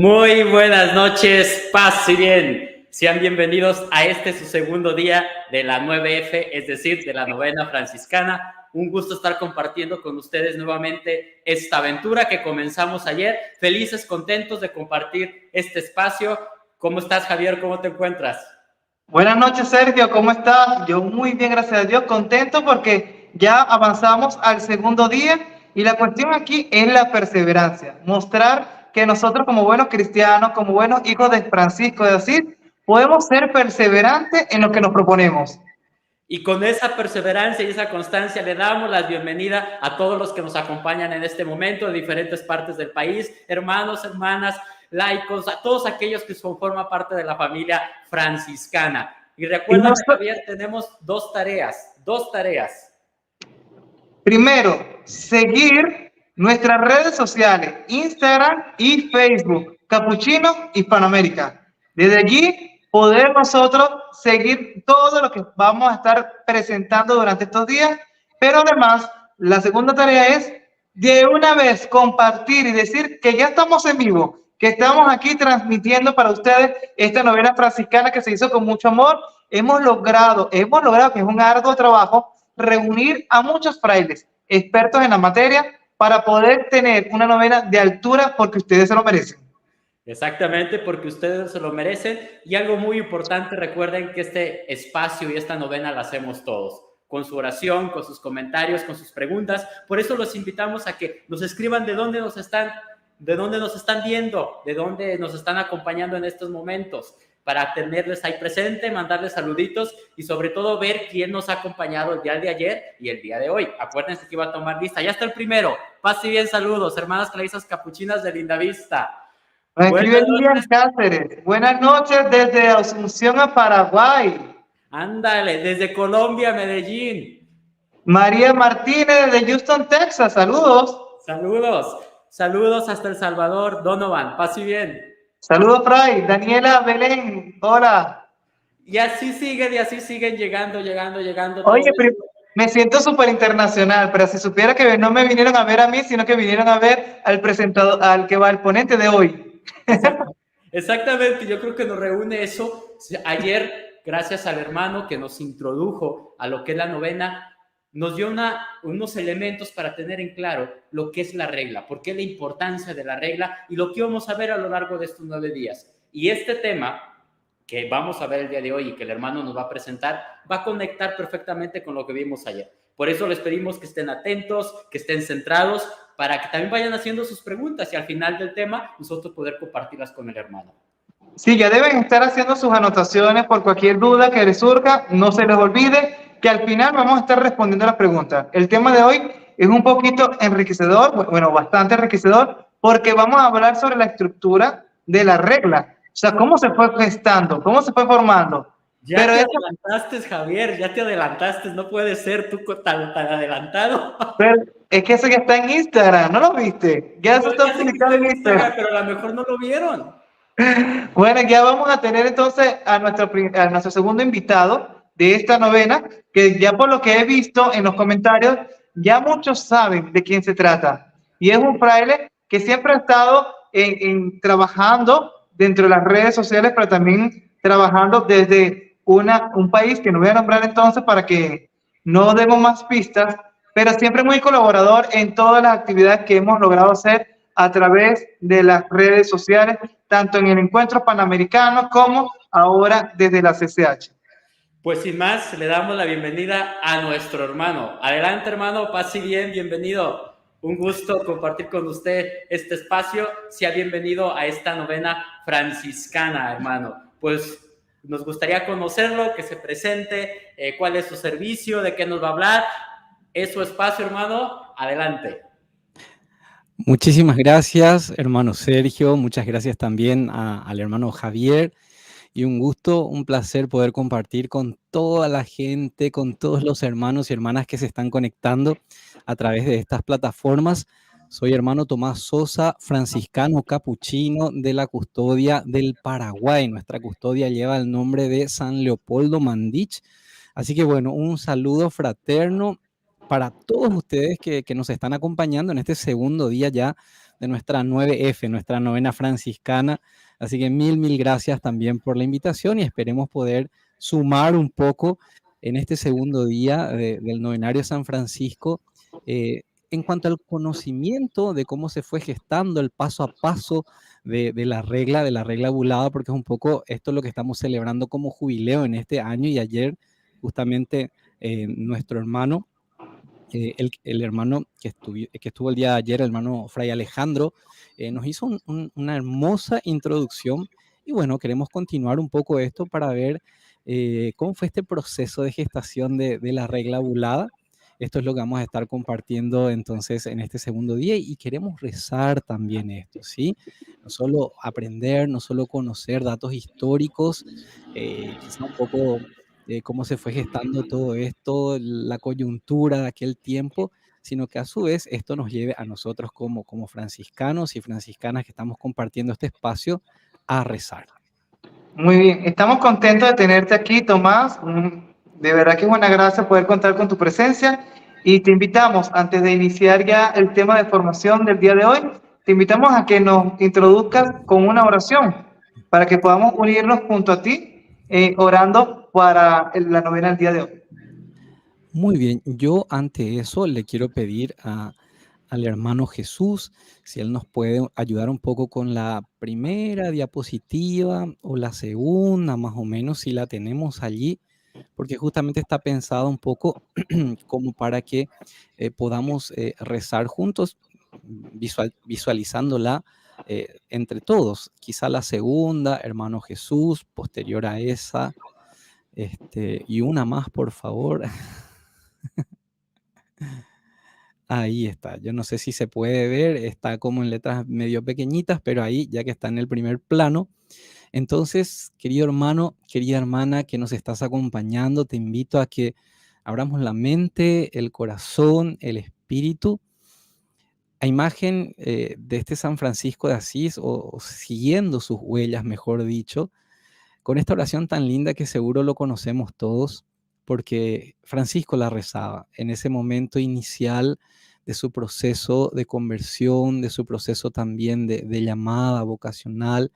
Muy buenas noches, paz y bien. Sean bienvenidos a su segundo día de la 9F, es decir, de la novena franciscana. Un gusto estar compartiendo con ustedes nuevamente esta aventura que comenzamos ayer. Felices, contentos de compartir este espacio. ¿Cómo estás, Javier? ¿Cómo te encuentras? Buenas noches, Sergio, ¿cómo estás? Yo muy bien, gracias a Dios, contento porque ya avanzamos al segundo día y la cuestión aquí es la perseverancia, mostrar que nosotros como buenos cristianos, como buenos hijos de Francisco de Asís, podemos ser perseverantes en lo que nos proponemos. Y con esa perseverancia y esa constancia le damos la bienvenida a todos los que nos acompañan en este momento de diferentes partes del país, hermanos, hermanas, laicos, a todos aquellos que forman parte de la familia franciscana. Y recuerda, Javier, tenemos dos tareas. Primero, seguir nuestras redes sociales, Instagram y Facebook, Capuchino Hispanoamérica. Desde allí poder nosotros seguir todo lo que vamos a estar presentando durante estos días, pero además la segunda tarea es de una vez compartir y decir que ya estamos en vivo, que estamos aquí transmitiendo para ustedes esta novena franciscana que se hizo con mucho amor. Hemos logrado que es un arduo trabajo, reunir a muchos frailes expertos en la materia para poder tener una novena de altura porque ustedes se lo merecen. Exactamente, porque ustedes se lo merecen. Y algo muy importante, recuerden que este espacio y esta novena la hacemos todos, con su oración, con sus comentarios, con sus preguntas. Por eso los invitamos a que nos escriban de dónde nos están viendo, de dónde nos están acompañando en estos momentos, para tenerles ahí presente, mandarles saluditos y sobre todo ver quién nos ha acompañado el día de ayer y el día de hoy. Acuérdense que iba a tomar lista. Ya está el primero. Paz y bien, saludos, hermanas clarisas capuchinas de Lindavista. Buenas noches, Cáceres. Buenas noches desde Asunción a Paraguay. Ándale, desde Colombia, Medellín. María Martínez de Houston, Texas. Saludos. Saludos hasta El Salvador, Donovan. Paz y bien. Saludos, Fray. Daniela Belén. Hola. Y así siguen llegando. Oye, me siento súper internacional, pero si supiera que no me vinieron a ver a mí, sino que vinieron a ver al presentador, al ponente de hoy. Exactamente, yo creo que nos reúne eso. Ayer, gracias al hermano que nos introdujo a lo que es la novena, nos dio unos elementos para tener en claro lo que es la regla, por qué la importancia de la regla y lo que vamos a ver a lo largo de estos 9 días. Y este tema que vamos a ver el día de hoy y que el hermano nos va a presentar, va a conectar perfectamente con lo que vimos ayer. Por eso les pedimos que estén atentos, que estén centrados, para que también vayan haciendo sus preguntas y al final del tema nosotros poder compartirlas con el hermano. Sí, ya deben estar haciendo sus anotaciones por cualquier duda que les surja. No se les olvide que al final vamos a estar respondiendo las preguntas. El tema de hoy es un poquito enriquecedor, bueno, bastante enriquecedor, porque vamos a hablar sobre la estructura de la regla. O sea, cómo se fue gestando, cómo se fue formando. Ya te adelantaste, Javier, ya te adelantaste, no puede ser tú tan adelantado. Pero es que eso ya está en Instagram, ¿no lo viste? Ya eso está publicado en Instagram. Pero a lo mejor no lo vieron. Bueno, ya vamos a tener entonces a nuestro segundo invitado de esta novena, que ya por lo que he visto en los comentarios, ya muchos saben de quién se trata. Y es un fraile que siempre ha estado trabajando dentro de las redes sociales, pero también trabajando desde un país que no voy a nombrar entonces para que no demos más pistas, pero siempre muy colaborador en todas las actividades que hemos logrado hacer a través de las redes sociales, tanto en el Encuentro Panamericano como ahora desde la CCH. Pues sin más, le damos la bienvenida a nuestro hermano. Adelante, hermano, paz y bien, bienvenido. Un gusto compartir con usted este espacio. Sea bienvenido a esta novena franciscana, hermano. Pues nos gustaría conocerlo, que se presente, cuál es su servicio, de qué nos va a hablar. Es su espacio, hermano. Adelante. Muchísimas gracias, hermano Sergio. Muchas gracias también al hermano Javier. Y un gusto, un placer poder compartir con toda la gente, con todos los hermanos y hermanas que se están conectando a través de estas plataformas. Soy hermano Tomás Sosa, franciscano capuchino de la Custodia del Paraguay. Nuestra custodia lleva el nombre de San Leopoldo Mandich. Así que bueno, un saludo fraterno para todos ustedes que nos están acompañando en este segundo día ya de nuestra 9F, nuestra novena franciscana. Así que mil gracias también por la invitación y esperemos poder sumar un poco en este segundo día del novenario San Francisco, en cuanto al conocimiento de cómo se fue gestando el paso a paso de la regla bulada, porque es un poco esto lo que estamos celebrando como jubileo en este año. Y ayer justamente nuestro hermano, el hermano que estuvo el día de ayer, el hermano Fray Alejandro, nos hizo una hermosa introducción. Y bueno, queremos continuar un poco esto para ver cómo fue este proceso de gestación de la regla bulada. Esto es lo que vamos a estar compartiendo entonces en este segundo día, y queremos rezar también esto, ¿sí? No solo aprender, no solo conocer datos históricos, quizá un poco cómo se fue gestando todo esto, la coyuntura de aquel tiempo, sino que a su vez esto nos lleve a nosotros como franciscanos y franciscanas que estamos compartiendo este espacio a rezar. Muy bien, estamos contentos de tenerte aquí, Tomás. De verdad que es una gracia poder contar con tu presencia y te invitamos, antes de iniciar ya el tema de formación del día de hoy, te invitamos a que nos introduzcas con una oración para que podamos unirnos junto a ti orando para la novena del día de hoy. Muy bien, yo ante eso le quiero pedir al hermano Jesús si él nos puede ayudar un poco con la primera diapositiva o la segunda, más o menos, si la tenemos allí, porque justamente está pensado un poco como para que podamos rezar juntos, visualizándola entre todos. Quizá la segunda, hermano Jesús, posterior a esa, y una más, por favor. Ahí está. Yo no sé si se puede ver, está como en letras medio pequeñitas, pero ahí ya que está en el primer plano. Entonces, querido hermano, querida hermana que nos estás acompañando, te invito a que abramos la mente, el corazón, el espíritu, a imagen de este San Francisco de Asís, o siguiendo sus huellas, mejor dicho, con esta oración tan linda que seguro lo conocemos todos, porque Francisco la rezaba en ese momento inicial de su proceso de conversión, de su proceso también de llamada vocacional,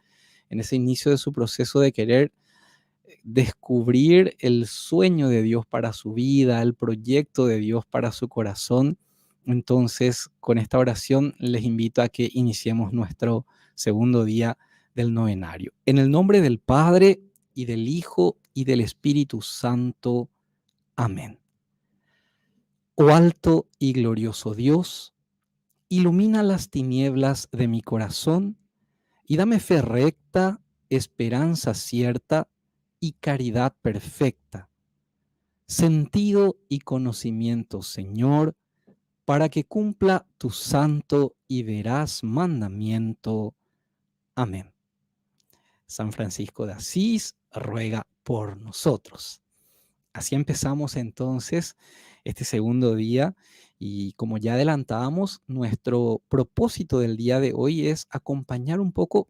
en ese inicio de su proceso de querer descubrir el sueño de Dios para su vida, el proyecto de Dios para su corazón. Entonces, con esta oración les invito a que iniciemos nuestro segundo día del novenario. En el nombre del Padre, y del Hijo, y del Espíritu Santo. Amén. Oh alto y glorioso Dios, ilumina las tinieblas de mi corazón y dame fe recta, esperanza cierta y caridad perfecta, sentido y conocimiento, Señor, para que cumpla tu santo y veraz mandamiento. Amén. San Francisco de Asís ruega por nosotros. Así empezamos entonces este segundo día, y como ya adelantábamos, nuestro propósito del día de hoy es acompañar un poco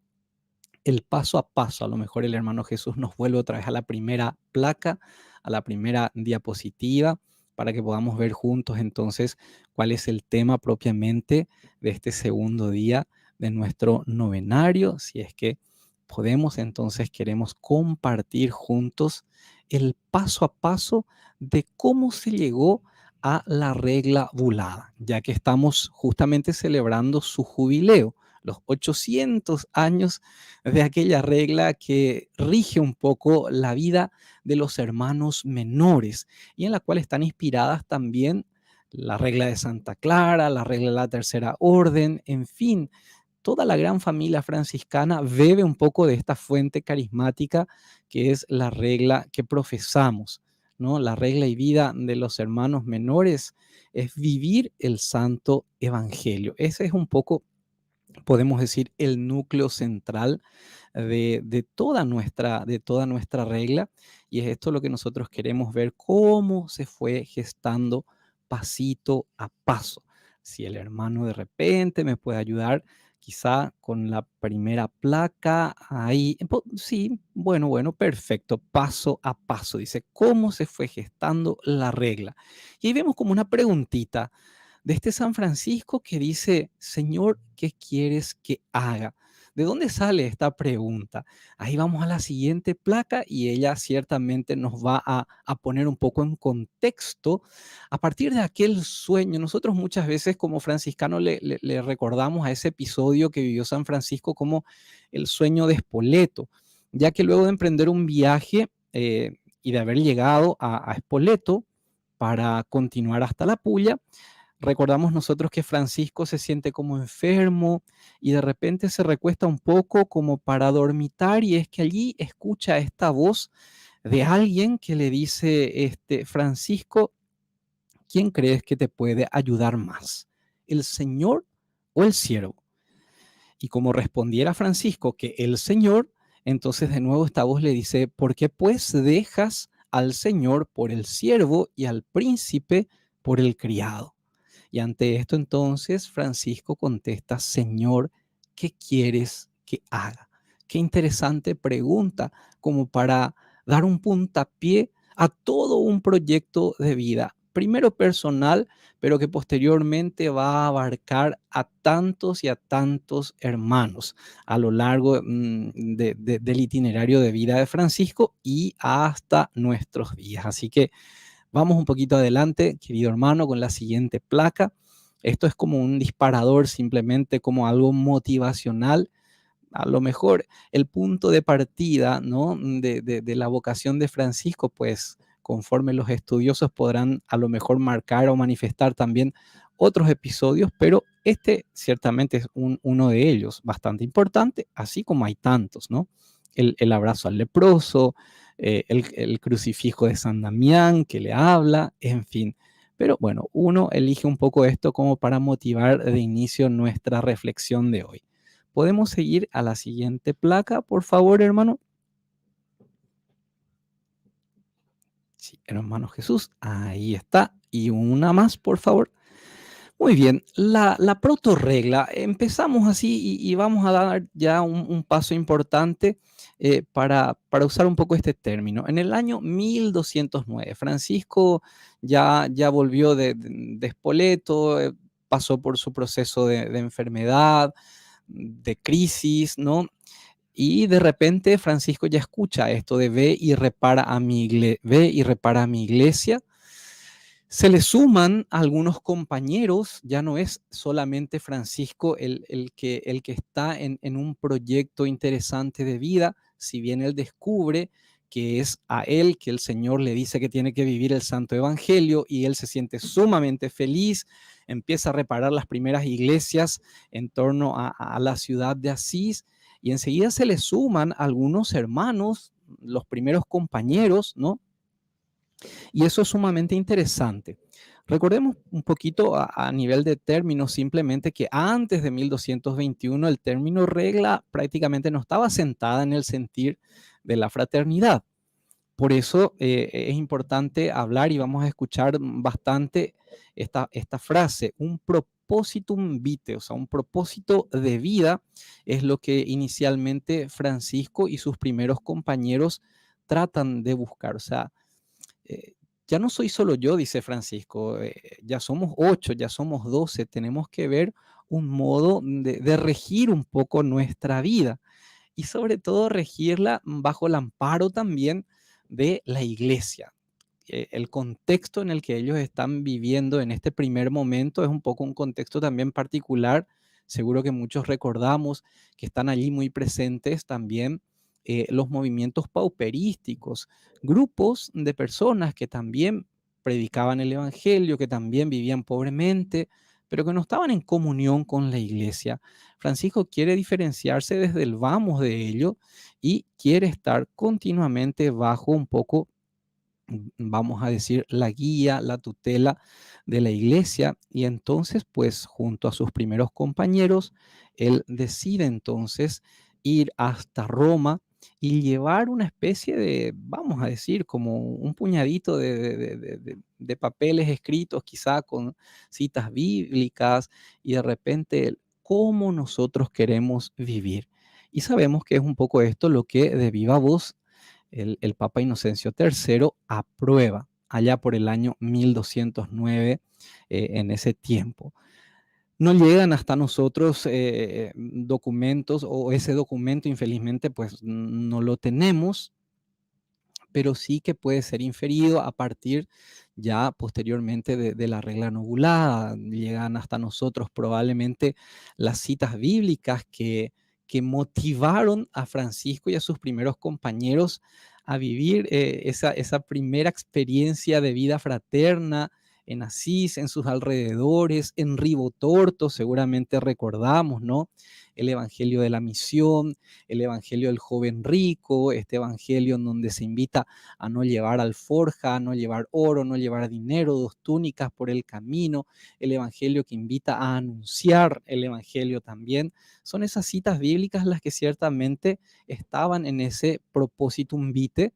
el paso a paso. A lo mejor el hermano Jesús nos vuelve otra vez a la primera placa, a la primera diapositiva, para que podamos ver juntos entonces cuál es el tema propiamente de este segundo día de nuestro novenario. Si es que podemos, entonces queremos compartir juntos el paso a paso de cómo se llegó a la regla bulada, ya que estamos justamente celebrando su jubileo, los 800 años de aquella regla que rige un poco la vida de los hermanos menores, y en la cual están inspiradas también la regla de Santa Clara, la regla de la Tercera Orden, en fin, toda la gran familia franciscana bebe un poco de esta fuente carismática que es la regla que profesamos, ¿no? La regla y vida de los hermanos menores es vivir el santo evangelio. Ese es un poco, podemos decir, el núcleo central de toda nuestra regla, y es esto lo que nosotros queremos ver, cómo se fue gestando pasito a paso. Si el hermano de repente me puede ayudar quizá con la primera placa, ahí, sí, bueno, perfecto, paso a paso, dice, cómo se fue gestando la regla. Y ahí vemos como una preguntita, de este San Francisco que dice, Señor, ¿qué quieres que haga? ¿De dónde sale esta pregunta? Ahí vamos a la siguiente placa y ella ciertamente nos va a poner un poco en contexto a partir de aquel sueño. Nosotros muchas veces como franciscanos le recordamos a ese episodio que vivió San Francisco como el sueño de Spoleto, ya que luego de emprender un viaje y de haber llegado a Spoleto para continuar hasta la Pulla, recordamos nosotros que Francisco se siente como enfermo y de repente se recuesta un poco como para dormitar y es que allí escucha esta voz de alguien que le dice, Francisco, ¿quién crees que te puede ayudar más? ¿El Señor o el siervo? Y como respondiera Francisco que el Señor, entonces de nuevo esta voz le dice, ¿por qué pues dejas al Señor por el siervo y al príncipe por el criado? Y ante esto entonces Francisco contesta, Señor, ¿qué quieres que haga? Qué interesante pregunta como para dar un puntapié a todo un proyecto de vida, primero personal, pero que posteriormente va a abarcar a tantos y a tantos hermanos a lo largo del itinerario de vida de Francisco y hasta nuestros días. Así que vamos un poquito adelante, querido hermano, con la siguiente placa. Esto es como un disparador, simplemente como algo motivacional. A lo mejor el punto de partida, ¿no? de la vocación de Francisco, pues conforme los estudiosos podrán a lo mejor marcar o manifestar también otros episodios, pero este ciertamente es uno de ellos, bastante importante, así como hay tantos, ¿no? El abrazo al leproso, el crucifijo de San Damián que le habla, en fin. Pero bueno, uno elige un poco esto como para motivar de inicio nuestra reflexión de hoy. ¿Podemos seguir a la siguiente placa, por favor, hermano? Sí, hermano Jesús, ahí está. Y una más, por favor. Muy bien, la protorregla, empezamos así y vamos a dar ya un paso importante para usar un poco este término. En el año 1209, Francisco ya volvió de Spoleto, pasó por su proceso de enfermedad, de crisis, ¿no? Y de repente Francisco ya escucha esto de ve y repara a ve y repara a mi iglesia. Se le suman algunos compañeros, ya no es solamente Francisco el que está en un proyecto interesante de vida, si bien él descubre que es a él que el Señor le dice que tiene que vivir el Santo Evangelio y él se siente sumamente feliz, empieza a reparar las primeras iglesias en torno a la ciudad de Asís y enseguida se le suman algunos hermanos, los primeros compañeros, ¿no? Y eso es sumamente interesante. Recordemos un poquito a nivel de términos, simplemente que antes de 1221 el término regla prácticamente no estaba sentada en el sentir de la fraternidad. Por eso es importante hablar y vamos a escuchar bastante esta frase, un propositum vitae, o sea, un propósito de vida es lo que inicialmente Francisco y sus primeros compañeros tratan de buscar. O sea, eh, ya no soy solo yo, dice Francisco, ya somos 8, ya somos 12, tenemos que ver un modo de regir un poco nuestra vida y sobre todo regirla bajo el amparo también de la iglesia. El contexto en el que ellos están viviendo en este primer momento es un poco un contexto también particular. Seguro que muchos recordamos que están allí muy presentes también los movimientos pauperísticos, grupos de personas que también predicaban el evangelio, que también vivían pobremente, pero que no estaban en comunión con la iglesia. Francisco quiere diferenciarse desde el vamos de ello y quiere estar continuamente bajo un poco, vamos a decir, la guía, la tutela de la iglesia. Y entonces, pues junto a sus primeros compañeros, él decide entonces ir hasta Roma y llevar una especie de, vamos a decir, como un puñadito de papeles escritos, quizá con citas bíblicas, y de repente, cómo nosotros queremos vivir. Y sabemos que es un poco esto lo que de viva voz el Papa Inocencio III aprueba allá por el año 1209, en ese tiempo. No llegan hasta nosotros documentos, o ese documento infelizmente pues no lo tenemos, pero sí que puede ser inferido a partir ya posteriormente de la regla nobulada. Llegan hasta nosotros probablemente las citas bíblicas que motivaron a Francisco y a sus primeros compañeros a vivir esa primera experiencia de vida fraterna en Asís, en sus alrededores, en Ribotorto, seguramente recordamos, ¿no? El Evangelio de la Misión, el Evangelio del joven rico, este Evangelio en donde se invita a no llevar alforja, a no llevar oro, no llevar dinero, 2 túnicas por el camino, el Evangelio que invita a anunciar el Evangelio también. Son esas citas bíblicas las que ciertamente estaban en ese propositum vitae,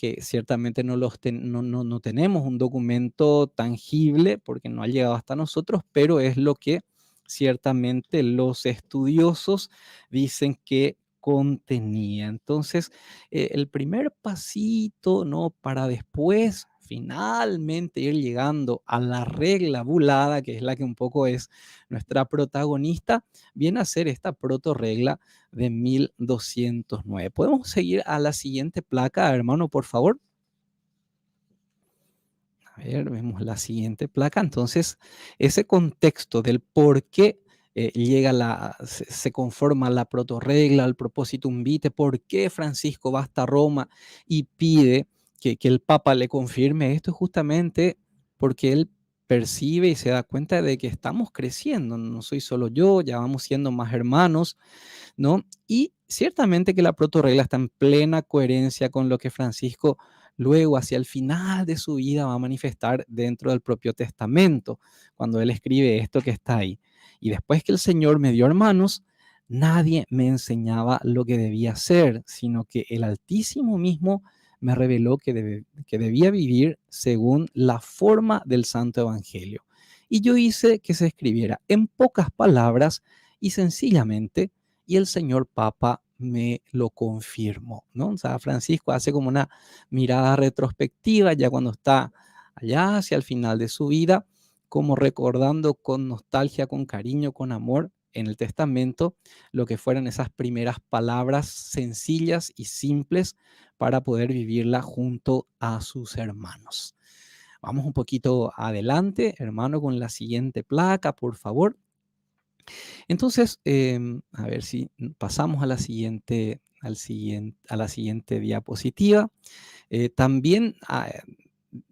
que ciertamente no tenemos un documento tangible porque no ha llegado hasta nosotros, pero es lo que ciertamente los estudiosos dicen que contenía. Entonces, el primer pasito, ¿no? Para después finalmente ir llegando a la regla bulada, que es la que un poco es nuestra protagonista, viene a ser esta protorregla de 1209. ¿Podemos seguir a la siguiente placa, hermano, por favor? A ver, vemos la siguiente placa. Entonces, ese contexto del por qué se conforma la protorregla, el propositum vitae, por qué Francisco va hasta Roma y pide que el Papa le confirme esto, justamente porque él percibe y se da cuenta de que estamos creciendo, no soy solo yo, ya vamos siendo más hermanos, ¿no? Y ciertamente que la protorregla está en plena coherencia con lo que Francisco luego, hacia el final de su vida, va a manifestar dentro del propio testamento, cuando él escribe esto que está ahí. Y después que el Señor me dio hermanos, nadie me enseñaba lo que debía hacer, sino que el Altísimo mismo me reveló que debía vivir según la forma del Santo Evangelio. Y yo hice que se escribiera en pocas palabras y sencillamente, y el señor Papa me lo confirmó, ¿no? O sea, Francisco hace como una mirada retrospectiva ya cuando está allá hacia el final de su vida, como recordando con nostalgia, con cariño, con amor en el testamento lo que fueran esas primeras palabras sencillas y simples para poder vivirla junto a sus hermanos. Vamos un poquito adelante, hermano, con la siguiente placa, por favor. Entonces, a ver si pasamos a la siguiente diapositiva. También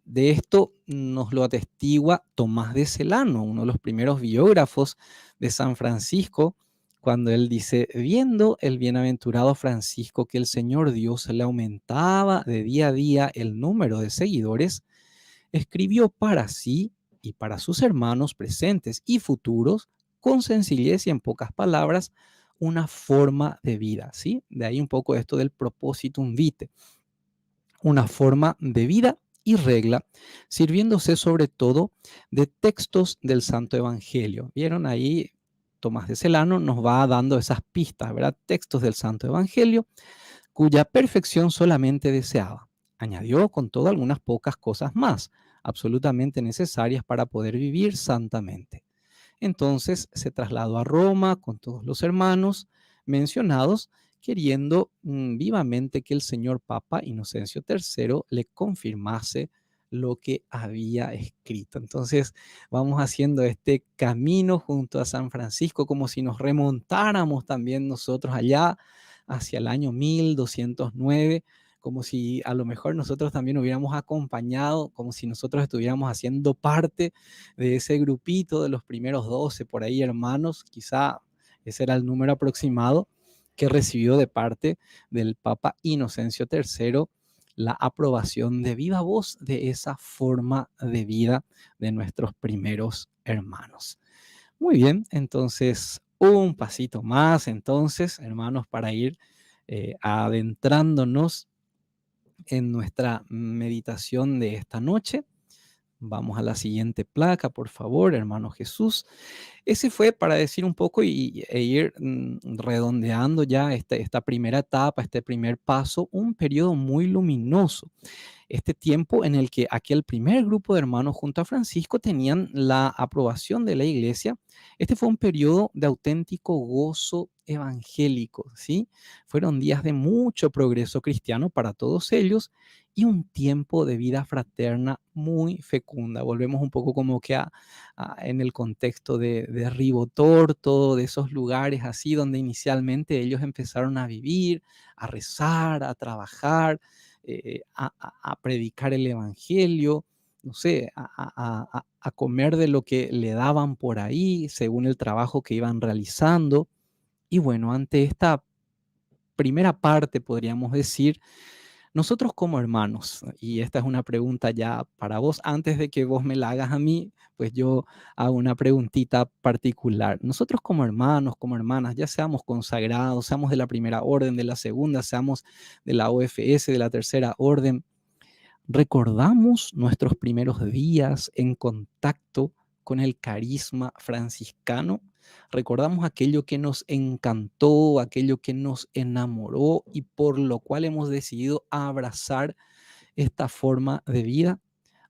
de esto nos lo atestigua Tomás de Celano, uno de los primeros biógrafos de San Francisco, cuando él dice: viendo el bienaventurado Francisco que el Señor Dios le aumentaba de día a día el número de seguidores, escribió para sí y para sus hermanos presentes y futuros, con sencillez y en pocas palabras, una forma de vida, ¿sí? De ahí un poco esto del propositum vitae, una forma de vida y regla, sirviéndose sobre todo de textos del Santo Evangelio. ¿Vieron ahí? Tomás de Celano nos va dando esas pistas, ¿verdad? Textos del Santo Evangelio, cuya perfección solamente deseaba. Añadió con todo algunas pocas cosas más, absolutamente necesarias para poder vivir santamente. Entonces se trasladó a Roma con todos los hermanos mencionados, queriendo vivamente que el señor Papa Inocencio III le confirmase lo que había escrito. Entonces vamos haciendo este camino junto a San Francisco como si nos remontáramos también nosotros allá hacia el año 1209, como si a lo mejor nosotros también hubiéramos acompañado, como si nosotros estuviéramos haciendo parte de ese grupito de los primeros 12 por ahí hermanos, quizá ese era el número aproximado, que recibió de parte del Papa Inocencio III la aprobación de viva voz de esa forma de vida de nuestros primeros hermanos. Muy bien, entonces un pasito más, entonces, hermanos, para ir adentrándonos en nuestra meditación de esta noche. Vamos a la siguiente placa, por favor, hermano Jesús. Ese fue para decir un poco e ir redondeando ya esta primera etapa, este primer paso, un periodo muy luminoso. Este tiempo en el que aquel primer grupo de hermanos junto a Francisco tenían la aprobación de la iglesia. Este fue un periodo de auténtico gozo evangélico, ¿sí? Fueron días de mucho progreso cristiano para todos ellos y un tiempo de vida fraterna muy fecunda. Volvemos un poco como que en el contexto de Ribotorto, de esos lugares así donde inicialmente ellos empezaron a vivir, a rezar, a trabajar, a predicar el evangelio, no sé, a comer de lo que le daban por ahí según el trabajo que iban realizando. Y bueno, ante esta primera parte, podríamos decir, nosotros como hermanos, y esta es una pregunta ya para vos, antes de que vos me la hagas a mí, pues yo hago una preguntita particular. Nosotros como hermanos, como hermanas, ya seamos consagrados, seamos de la primera orden, de la segunda, seamos de la OFS, de la tercera orden, recordamos nuestros primeros días en contacto con el carisma franciscano, recordamos aquello que nos encantó, aquello que nos enamoró y por lo cual hemos decidido abrazar esta forma de vida.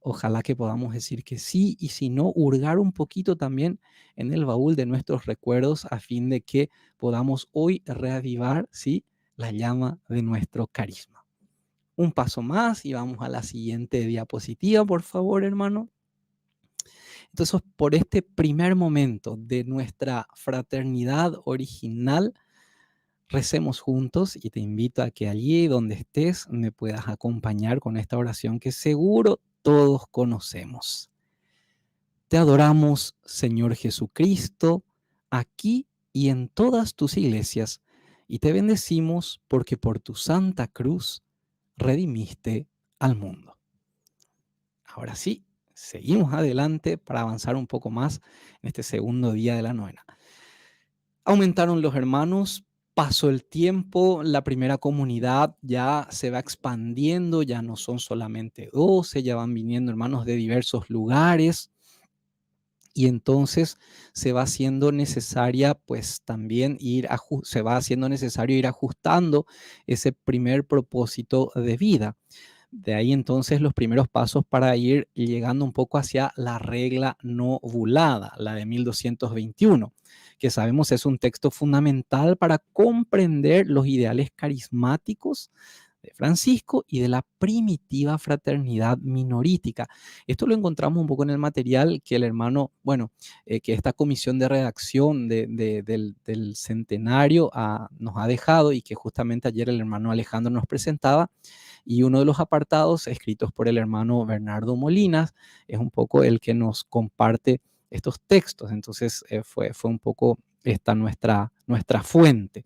Ojalá que podamos decir que sí, y si no, hurgar un poquito también en el baúl de nuestros recuerdos a fin de que podamos hoy reavivar, ¿sí?, la llama de nuestro carisma. Un paso más y vamos a la siguiente diapositiva, por favor, hermano. Entonces, por este primer momento de nuestra fraternidad original, recemos juntos y te invito a que allí donde estés me puedas acompañar con esta oración que seguro todos conocemos. Te adoramos, Señor Jesucristo, aquí y en todas tus iglesias, y te bendecimos porque por tu santa cruz redimiste al mundo. Ahora sí, seguimos adelante para avanzar un poco más en este segundo día de la novena. Aumentaron los hermanos, pasó el tiempo, la primera comunidad ya se va expandiendo, ya no son solamente 12, ya van viniendo hermanos de diversos lugares. Y entonces se va haciendo necesaria, pues también se va haciendo necesario ir ajustando ese primer propósito de vida. De ahí entonces los primeros pasos para ir llegando un poco hacia la regla no ovulada, la de 1221, que sabemos es un texto fundamental para comprender los ideales carismáticos de Francisco y de la primitiva fraternidad minorítica. Esto lo encontramos un poco en el material que el hermano, que esta comisión de redacción del centenario nos ha dejado y que justamente ayer el hermano Alejandro nos presentaba. Y uno de los apartados escritos por el hermano Bernardo Molinas es un poco el que nos comparte estos textos. Entonces fue un poco esta nuestra fuente.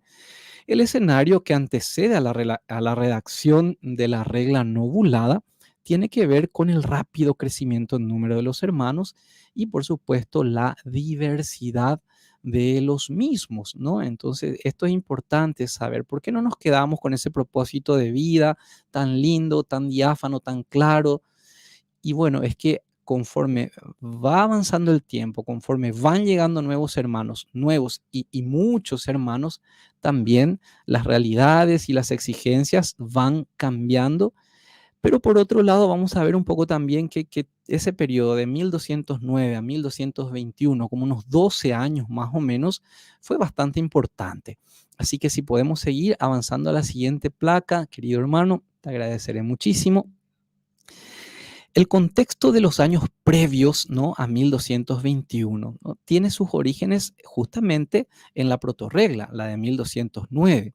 El escenario que antecede a la redacción de la regla no ovulada tiene que ver con el rápido crecimiento en número de los hermanos y, por supuesto, la diversidad de los mismos, ¿no? Entonces, esto es importante saber. ¿Por qué no nos quedamos con ese propósito de vida tan lindo, tan diáfano, tan claro? Y bueno, es que conforme va avanzando el tiempo, conforme van llegando nuevos hermanos, nuevos y muchos hermanos, también las realidades y las exigencias van cambiando. Pero por otro lado, vamos a ver un poco también que ese periodo de 1209 a 1221, como unos 12 años más o menos, fue bastante importante. Así que si podemos seguir avanzando a la siguiente placa, querido hermano, te agradeceré muchísimo. El contexto de los años previos, ¿no?, a 1221, ¿no?, tiene sus orígenes justamente en la protorregla, la de 1209.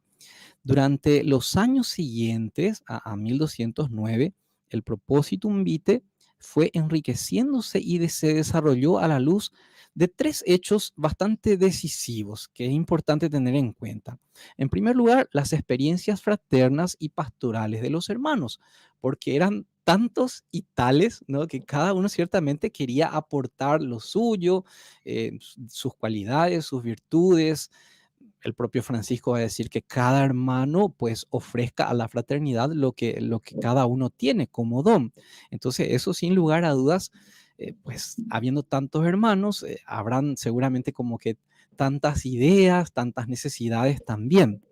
Durante los años siguientes a 1209, el Propositum Vitae fue enriqueciéndose y se desarrolló a la luz de tres hechos bastante decisivos que es importante tener en cuenta. En primer lugar, las experiencias fraternas y pastorales de los hermanos, porque eran tantos y tales, ¿no?, que cada uno ciertamente quería aportar lo suyo, sus cualidades, sus virtudes, el propio Francisco va a decir que cada hermano pues ofrezca a la fraternidad lo que cada uno tiene como don. Entonces eso sin lugar a dudas, pues habiendo tantos hermanos, habrán seguramente como que tantas ideas, tantas necesidades también.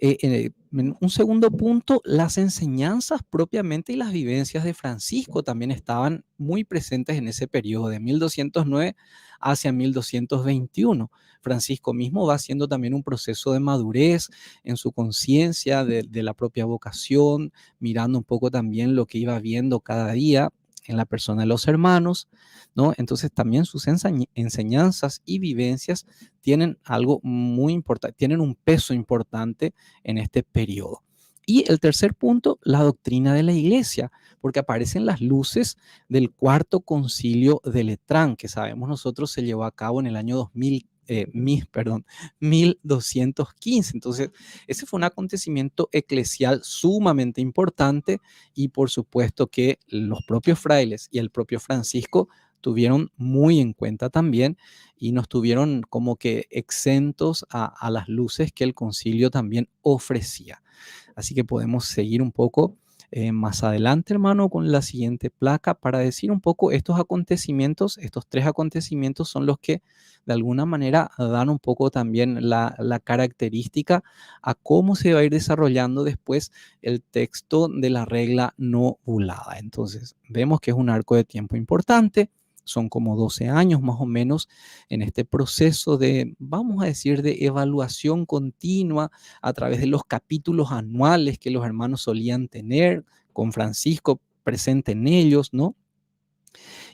En un segundo punto, las enseñanzas propiamente y las vivencias de Francisco también estaban muy presentes en ese periodo de 1209 hacia 1221. Francisco mismo va haciendo también un proceso de madurez en su conciencia de la propia vocación, mirando un poco también lo que iba viendo cada día en la persona de los hermanos, ¿no? Entonces también sus enseñanzas y vivencias tienen algo muy importante, tienen un peso importante en este periodo. Y el tercer punto, la doctrina de la iglesia, porque aparecen las luces del cuarto concilio de Letrán, que sabemos nosotros se llevó a cabo en el año 1215. Entonces, ese fue un acontecimiento eclesial sumamente importante y por supuesto que los propios frailes y el propio Francisco tuvieron muy en cuenta también y nos tuvieron como que exentos a las luces que el concilio también ofrecía. Así que podemos seguir un poco más adelante, hermano, con la siguiente placa para decir un poco estos acontecimientos, estos tres acontecimientos son los que de alguna manera dan un poco también la característica a cómo se va a ir desarrollando después el texto de la regla no bulada. Entonces, vemos que es un arco de tiempo importante. Son como 12 años más o menos en este proceso de, vamos a decir, de evaluación continua a través de los capítulos anuales que los hermanos solían tener, con Francisco presente en ellos, ¿no?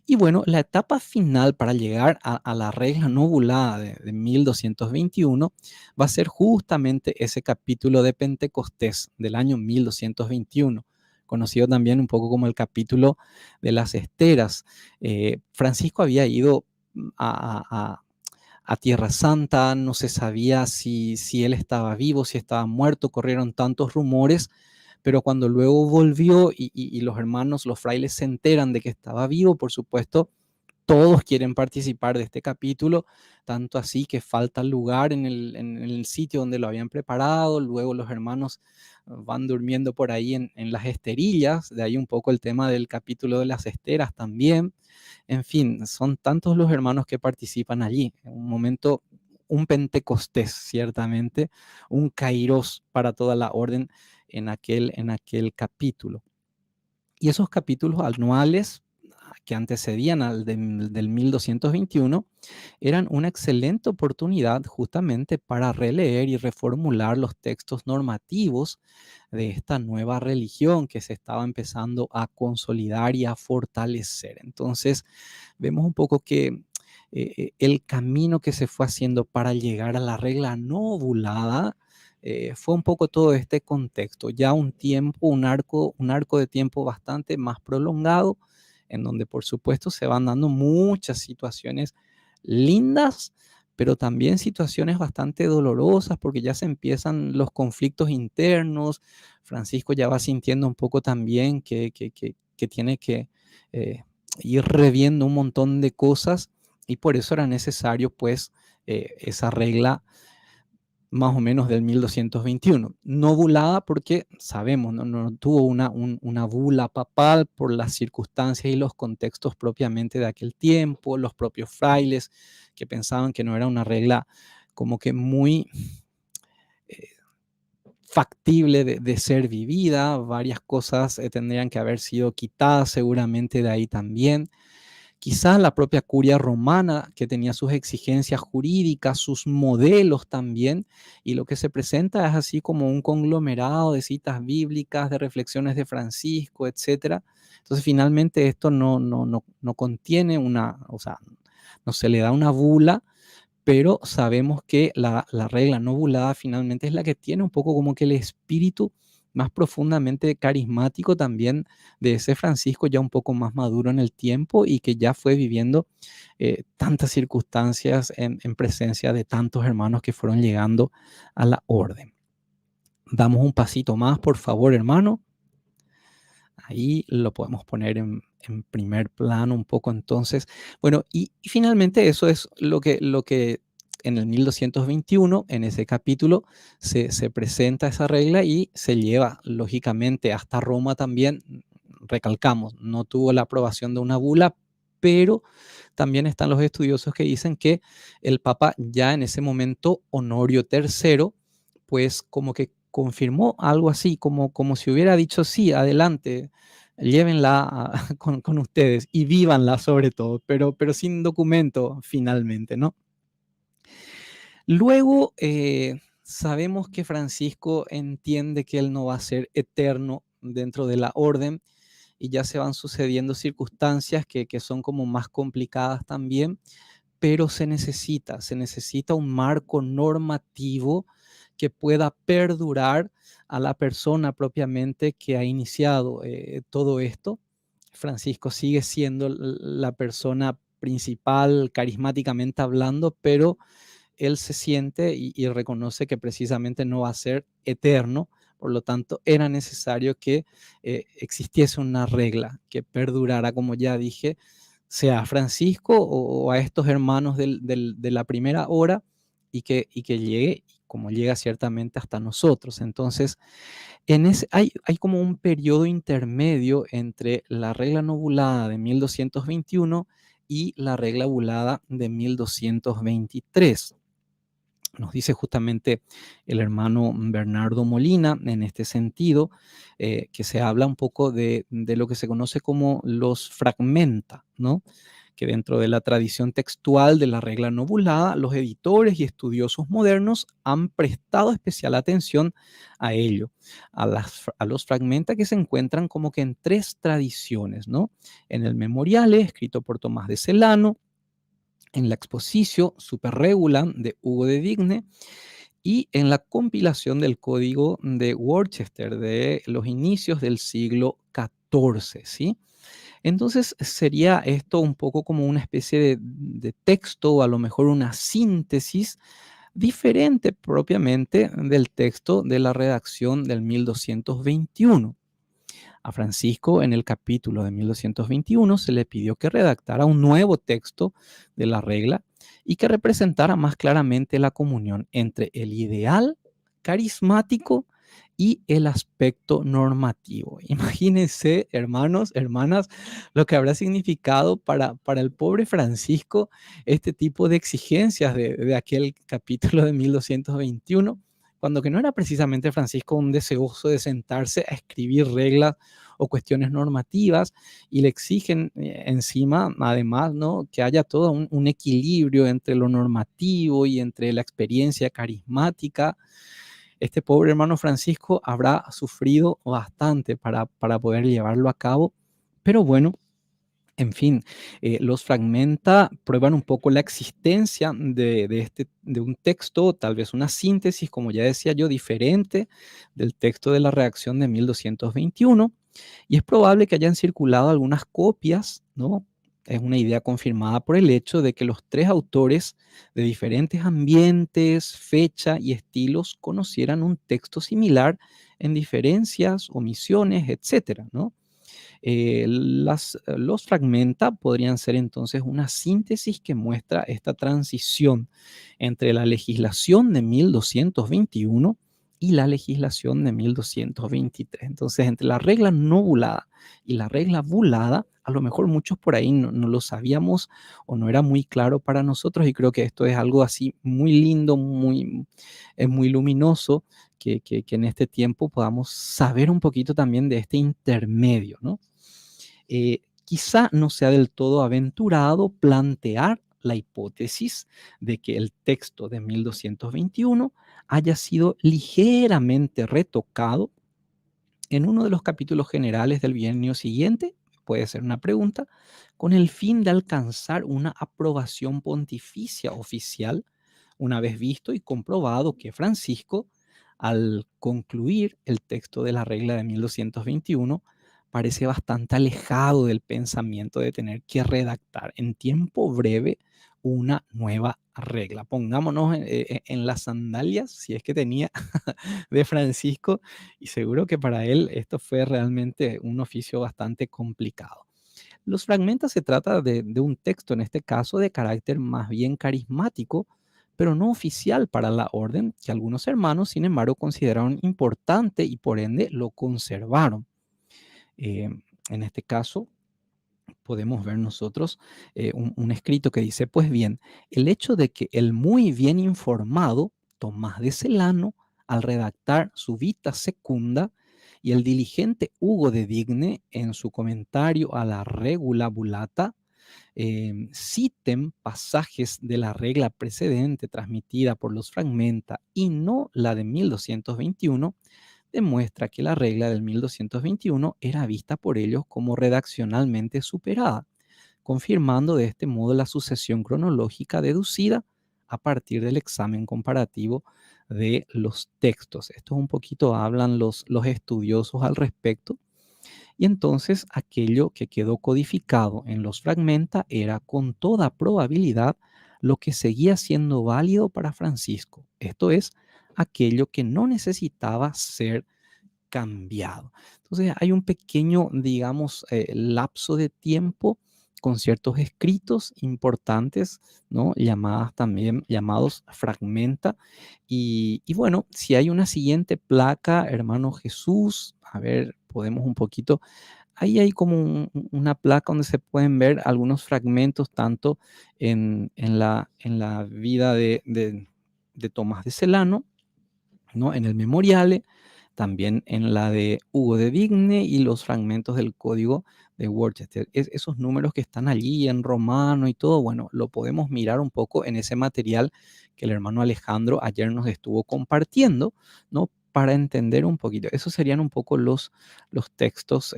Y bueno, la etapa final para llegar a la regla novulada de 1221 va a ser justamente ese capítulo de Pentecostés del año 1221, conocido también un poco como el capítulo de las esteras. Francisco había ido a Tierra Santa, no se sabía si él estaba vivo, si estaba muerto, corrieron tantos rumores, pero cuando luego volvió y los hermanos, los frailes se enteran de que estaba vivo, por supuesto, todos quieren participar de este capítulo, tanto así que falta lugar en el sitio donde lo habían preparado, luego los hermanos van durmiendo por ahí en las esterillas, de ahí un poco el tema del capítulo de las esteras también. En fin, son tantos los hermanos que participan allí, en un momento, un Pentecostés, ciertamente, un Kairos para toda la orden en aquel capítulo. Y esos capítulos anuales que antecedían al del 1221 eran una excelente oportunidad justamente para releer y reformular los textos normativos de esta nueva religión que se estaba empezando a consolidar y a fortalecer. Entonces, vemos un poco que el camino que se fue haciendo para llegar a la regla no bulada fue un poco todo este contexto, ya un tiempo, un arco de tiempo bastante más prolongado, en donde por supuesto se van dando muchas situaciones lindas, pero también situaciones bastante dolorosas porque ya se empiezan los conflictos internos. Francisco ya va sintiendo un poco también que tiene que ir reviendo un montón de cosas y por eso era necesario pues esa regla más o menos del 1221. No bulada porque sabemos, no tuvo una bula papal por las circunstancias y los contextos propiamente de aquel tiempo, los propios frailes que pensaban que no era una regla como que muy factible de ser vivida, varias cosas tendrían que haber sido quitadas seguramente de ahí también. Quizás la propia curia romana, que tenía sus exigencias jurídicas, sus modelos también, y lo que se presenta es así como un conglomerado de citas bíblicas, de reflexiones de Francisco, etc. Entonces, finalmente esto no contiene o sea, no se le da una bula, pero sabemos que la regla no bulada finalmente es la que tiene un poco como que el espíritu más profundamente carismático también de ese Francisco ya un poco más maduro en el tiempo y que ya fue viviendo tantas circunstancias en presencia de tantos hermanos que fueron llegando a la orden. Damos un pasito más, por favor, hermano. Ahí lo podemos poner en primer plano un poco entonces. Bueno, y finalmente eso es lo que en el 1221, en ese capítulo, se presenta esa regla y se lleva, lógicamente, hasta Roma también. Recalcamos, no tuvo la aprobación de una bula, pero también están los estudiosos que dicen que el Papa ya en ese momento, Honorio III, pues como que confirmó algo así, como si hubiera dicho, sí, adelante, llévenla con ustedes y vívanla sobre todo, pero sin documento finalmente, ¿no? Luego, sabemos que Francisco entiende que él no va a ser eterno dentro de la orden y ya se van sucediendo circunstancias que son como más complicadas también, pero se necesita un marco normativo que pueda perdurar a la persona propiamente que ha iniciado todo esto. Francisco sigue siendo la persona principal carismáticamente hablando, pero él se siente y reconoce que precisamente no va a ser eterno. Por lo tanto, era necesario que existiese una regla que perdurara, como ya dije, sea a Francisco o a estos hermanos de la primera hora y que llegue, como llega ciertamente hasta nosotros. Entonces, hay como un periodo intermedio entre la regla no bulada de 1221 y la regla bulada de 1223. Nos dice justamente el hermano Bernardo Molina en este sentido, que se habla un poco de lo que se conoce como los fragmenta, ¿no? Que dentro de la tradición textual de la regla nobulada, los editores y estudiosos modernos han prestado especial atención a ello, a los fragmenta que se encuentran como que en tres tradiciones, ¿no? En el Memoriale, escrito por Tomás de Celano, en la Expositio Super Regulam de Hugo de Digne y en la compilación del Código de Worcester de los inicios del siglo XIV, ¿sí? Entonces sería esto un poco como una especie de texto o a lo mejor una síntesis diferente propiamente del texto de la redacción del 1221. A Francisco, en el capítulo de 1221, se le pidió que redactara un nuevo texto de la regla y que representara más claramente la comunión entre el ideal carismático y el aspecto normativo. Imagínense, hermanos, hermanas, lo que habrá significado para el pobre Francisco este tipo de exigencias de aquel capítulo de 1221, cuando que no era precisamente Francisco un deseoso de sentarse a escribir reglas o cuestiones normativas y le exigen encima, además, ¿no? Que haya todo un equilibrio entre lo normativo y entre la experiencia carismática. Este pobre hermano Francisco habrá sufrido bastante para poder llevarlo a cabo, pero bueno, en fin, los fragmenta prueban un poco la existencia de un texto, tal vez una síntesis, como ya decía yo, diferente del texto de la redacción de 1221, y es probable que hayan circulado algunas copias, ¿no? Es una idea confirmada por el hecho de que los tres autores de diferentes ambientes, fecha y estilos conocieran un texto similar en diferencias, omisiones, etcétera, ¿no? Los fragmenta podrían ser entonces una síntesis que muestra esta transición entre la legislación de 1221 y la legislación de 1223. Entonces, entre la regla no bulada y la regla bulada, a lo mejor muchos por ahí no lo sabíamos o no era muy claro para nosotros, y creo que esto es algo así muy lindo, muy luminoso, que en este tiempo podamos saber un poquito también de este intermedio, ¿no? Quizá no sea del todo aventurado plantear la hipótesis de que el texto de 1221 haya sido ligeramente retocado en uno de los capítulos generales del bienio siguiente, puede ser una pregunta, con el fin de alcanzar una aprobación pontificia oficial, una vez visto y comprobado que Francisco, al concluir el texto de la regla de 1221, parece bastante alejado del pensamiento de tener que redactar en tiempo breve una nueva regla. Pongámonos en las sandalias, si es que tenía, de Francisco, y seguro que para él esto fue realmente un oficio bastante complicado. Los fragmentos se trata de un texto, en este caso, de carácter más bien carismático, pero no oficial para la orden, que algunos hermanos, sin embargo, consideraron importante y por ende lo conservaron. En este caso, podemos ver nosotros un escrito que dice, pues bien, el hecho de que el muy bien informado Tomás de Celano, al redactar su Vita Secunda, y el diligente Hugo de Digne, en su comentario a la Regula Bulata, citen pasajes de la regla precedente transmitida por los Fragmenta y no la de 1221, demuestra que la regla del 1221 era vista por ellos como redaccionalmente superada, confirmando de este modo la sucesión cronológica deducida a partir del examen comparativo de los textos. Esto un poquito hablan los estudiosos al respecto. Y entonces aquello que quedó codificado en los Fragmenta era con toda probabilidad lo que seguía siendo válido para Francisco. Esto es, aquello que no necesitaba ser cambiado. Entonces hay un pequeño, digamos, lapso de tiempo con ciertos escritos importantes, ¿no? Llamados fragmenta. Y bueno, si hay una siguiente placa, hermano Jesús, a ver, podemos un poquito, ahí hay como una placa donde se pueden ver algunos fragmentos, tanto en la vida de Tomás de Celano, ¿no? En el Memoriale, también en la de Hugo de Vigne y los fragmentos del código de Worcester. Esos números que están allí en romano y todo, bueno, lo podemos mirar un poco en ese material que el hermano Alejandro ayer nos estuvo compartiendo, ¿no? Para entender un poquito. Esos serían un poco los textos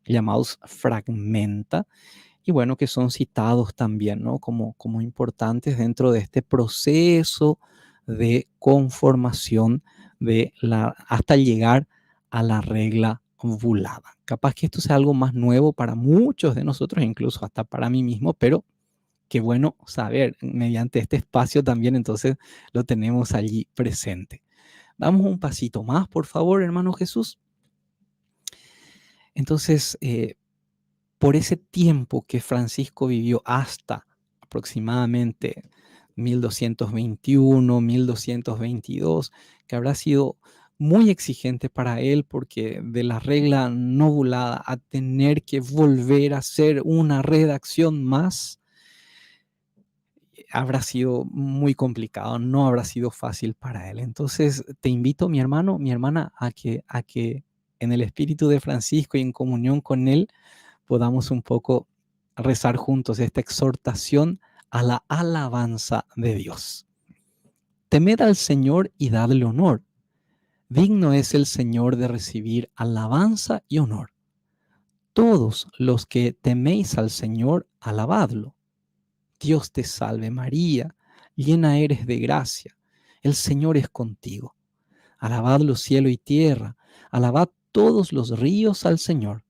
llamados fragmenta y bueno, que son citados también, ¿no? Como importantes dentro de este proceso de conformación hasta llegar a la regla ovulada. Capaz que esto sea algo más nuevo para muchos de nosotros, incluso hasta para mí mismo, pero qué bueno saber, mediante este espacio también entonces lo tenemos allí presente. Damos un pasito más, por favor, hermano Jesús. Entonces, por ese tiempo que Francisco vivió hasta aproximadamente 1221, 1222, que habrá sido muy exigente para él porque de la regla novulada a tener que volver a hacer una redacción más, habrá sido muy complicado, no habrá sido fácil para él. Entonces te invito, mi hermano, mi hermana, a que en el espíritu de Francisco y en comunión con él podamos un poco rezar juntos esta exhortación a la alabanza de Dios. Temed al Señor y dadle honor. Digno es el Señor de recibir alabanza y honor. Todos los que teméis al Señor, alabadlo. Dios te salve María, llena eres de gracia. El Señor es contigo. Alabad los cielos y tierra. Alabad todos los ríos al Señor.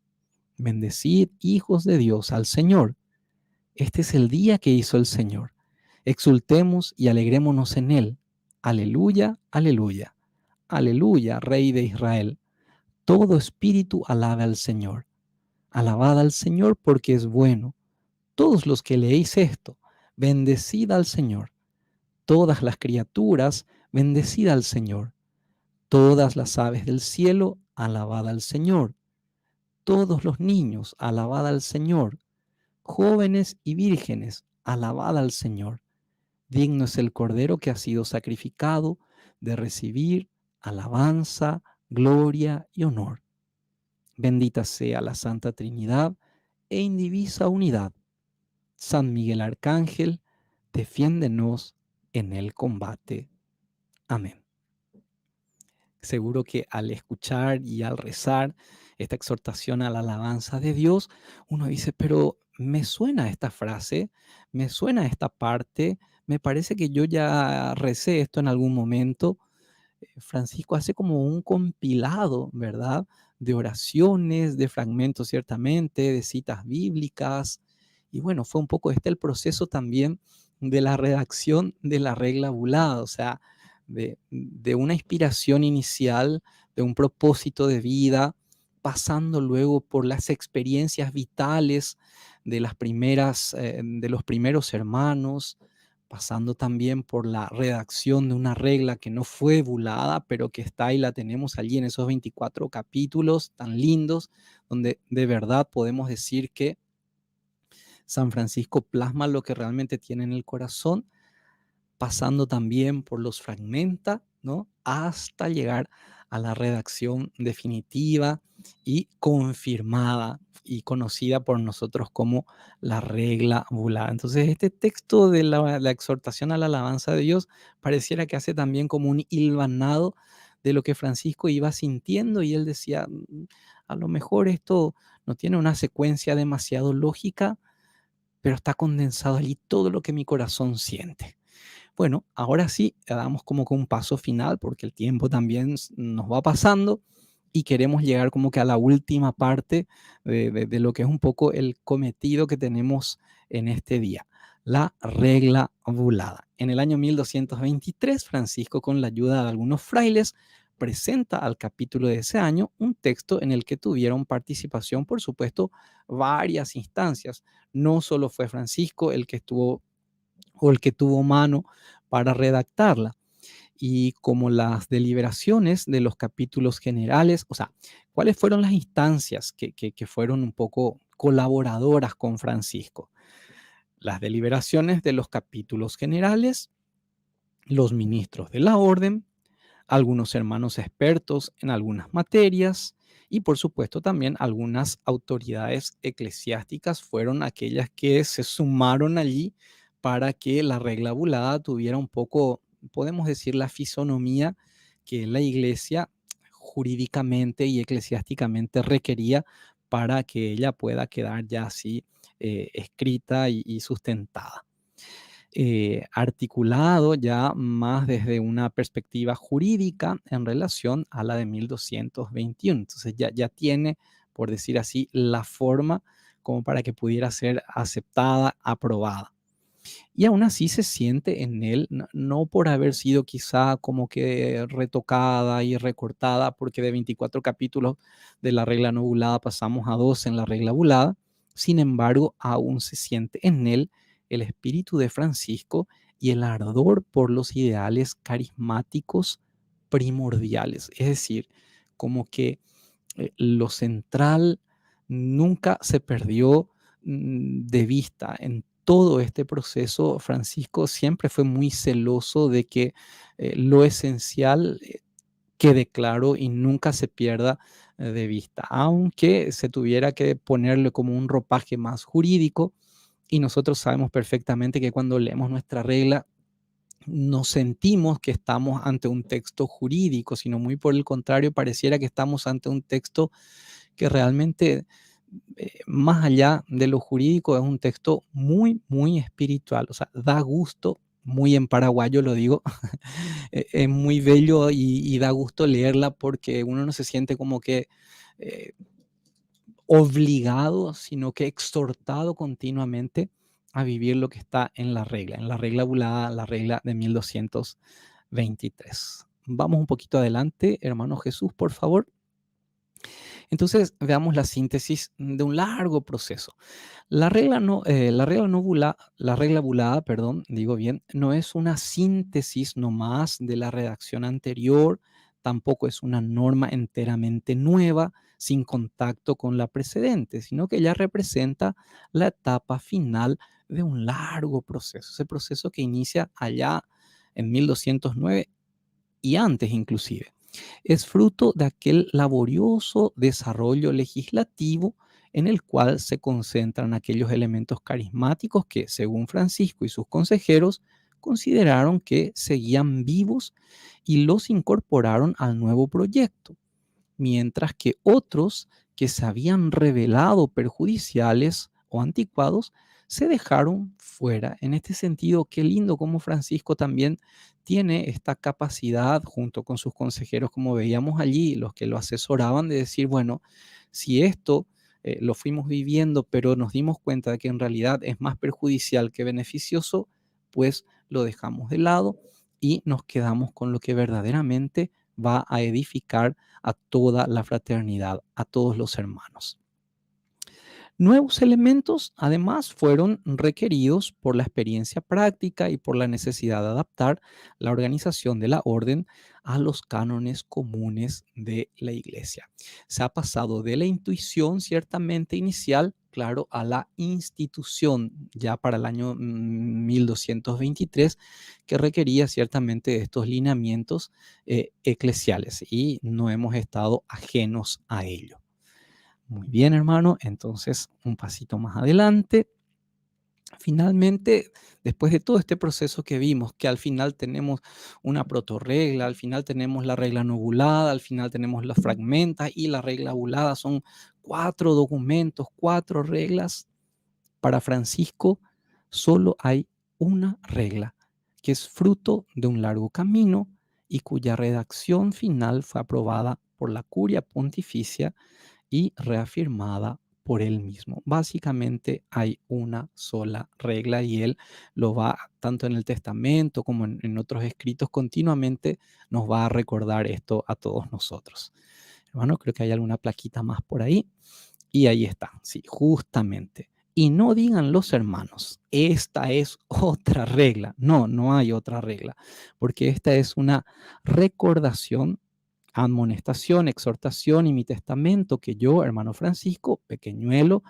Bendecid, hijos de Dios, al Señor. Este es el día que hizo el Señor. Exultemos y alegrémonos en él. Aleluya, aleluya. Aleluya, Rey de Israel. Todo espíritu alabe al Señor. Alabad al Señor porque es bueno. Todos los que leéis esto, bendecid al Señor. Todas las criaturas, bendecid al Señor. Todas las aves del cielo, alabad al Señor. Todos los niños, alabad al Señor. Jóvenes y vírgenes, alabad al Señor. Digno es el Cordero que ha sido sacrificado de recibir alabanza, gloria y honor. Bendita sea la Santa Trinidad e indivisa unidad. San Miguel Arcángel, defiéndenos en el combate. Amén. Seguro que al escuchar y al rezar esta exhortación a la alabanza de Dios, uno dice, pero me suena esta frase, me suena esta parte, me parece que yo ya recé esto en algún momento. Francisco hace como un compilado, ¿verdad? De oraciones, de fragmentos ciertamente, de citas bíblicas. Y bueno, fue un poco el proceso también de la redacción de la regla bulada, o sea, de una inspiración inicial, de un propósito de vida, pasando luego por las experiencias vitales de los primeros hermanos, pasando también por la redacción de una regla que no fue bulada, pero que está y la tenemos allí en esos 24 capítulos tan lindos, donde de verdad podemos decir que San Francisco plasma lo que realmente tiene en el corazón, pasando también por los fragmenta, ¿no? Hasta llegar a la redacción definitiva y confirmada y conocida por nosotros como la regla bulada. Entonces, este texto de la exhortación a la alabanza de Dios pareciera que hace también como un hilvanado de lo que Francisco iba sintiendo, y él decía, a lo mejor esto no tiene una secuencia demasiado lógica, pero está condensado allí todo lo que mi corazón siente. Bueno, ahora sí, damos como que un paso final porque el tiempo también nos va pasando y queremos llegar como que a la última parte de lo que es un poco el cometido que tenemos en este día, la regla bulada. En el año 1223, Francisco, con la ayuda de algunos frailes, presenta al capítulo de ese año un texto en el que tuvieron participación, por supuesto, varias instancias. No solo fue Francisco el que estuvo o el que tuvo mano para redactarla. Y como las deliberaciones de los capítulos generales, o sea, ¿cuáles fueron las instancias que fueron un poco colaboradoras con Francisco? Las deliberaciones de los capítulos generales, los ministros de la orden, algunos hermanos expertos en algunas materias y por supuesto también algunas autoridades eclesiásticas fueron aquellas que se sumaron allí para que la regla bulada tuviera un poco, podemos decir, la fisonomía que la iglesia jurídicamente y eclesiásticamente requería para que ella pueda quedar ya así escrita y sustentada. Articulado ya más desde una perspectiva jurídica en relación a la de 1221. Entonces ya tiene, por decir así, la forma como para que pudiera ser aceptada, aprobada. Y aún así se siente en él, no por haber sido quizá como que retocada y recortada, porque de 24 capítulos de la regla no bulada pasamos a 12 en la regla bulada. Sin embargo, aún se siente en él el espíritu de Francisco y el ardor por los ideales carismáticos primordiales. Es decir, como que lo central nunca se perdió de vista. En todo este proceso, Francisco siempre fue muy celoso de que lo esencial quede claro y nunca se pierda de vista, aunque se tuviera que ponerle como un ropaje más jurídico. Y nosotros sabemos perfectamente que cuando leemos nuestra regla, no sentimos que estamos ante un texto jurídico, sino muy por el contrario, pareciera que estamos ante un texto que realmente, más allá de lo jurídico, es un texto muy, muy espiritual. O sea, da gusto, muy en paraguayo lo digo, es muy bello y da gusto leerla porque uno no se siente como que eh, obligado, sino que exhortado continuamente a vivir lo que está en la regla bulada, la regla de 1223. Vamos un poquito adelante, hermano Jesús, por favor. Entonces, veamos la síntesis de un largo proceso. La regla bulada, perdón, digo bien, no es una síntesis nomás de la redacción anterior, tampoco es una norma enteramente nueva, sin contacto con la precedente, sino que ya representa la etapa final de un largo proceso, ese proceso que inicia allá en 1209 y antes inclusive. Es fruto de aquel laborioso desarrollo legislativo en el cual se concentran aquellos elementos carismáticos que, según Francisco y sus consejeros, consideraron que seguían vivos y los incorporaron al nuevo proyecto, mientras que otros que se habían revelado perjudiciales o anticuados se dejaron fuera. En este sentido, qué lindo como Francisco también tiene esta capacidad junto con sus consejeros, como veíamos allí, los que lo asesoraban, de decir, bueno, si esto lo fuimos viviendo, pero nos dimos cuenta de que en realidad es más perjudicial que beneficioso, pues lo dejamos de lado y nos quedamos con lo que verdaderamente va a edificar a toda la fraternidad, a todos los hermanos. Nuevos elementos, además, fueron requeridos por la experiencia práctica y por la necesidad de adaptar la organización de la orden a los cánones comunes de la Iglesia. Se ha pasado de la intuición ciertamente inicial, claro, a la institución ya para el año 1223, que requería ciertamente de estos lineamientos eclesiales, y no hemos estado ajenos a ello. Muy bien, hermano. Entonces, un pasito más adelante. Finalmente, después de todo este proceso que vimos, que al final tenemos una protorregla, al final tenemos la regla nubulada, al final tenemos las fragmentas y la regla bulada, son 4 documentos, 4 reglas. Para Francisco, solo hay una regla, que es fruto de un largo camino y cuya redacción final fue aprobada por la Curia Pontificia y reafirmada por él mismo. Básicamente hay una sola regla y él lo va, tanto en el testamento como en otros escritos, continuamente nos va a recordar esto a todos nosotros. Hermano, creo que hay alguna plaquita más por ahí. Y ahí está, sí, justamente. Y no digan los hermanos, esta es otra regla. No, no hay otra regla, porque esta es una recordación, amonestación, exhortación y mi testamento que yo, hermano Francisco, pequeñuelo,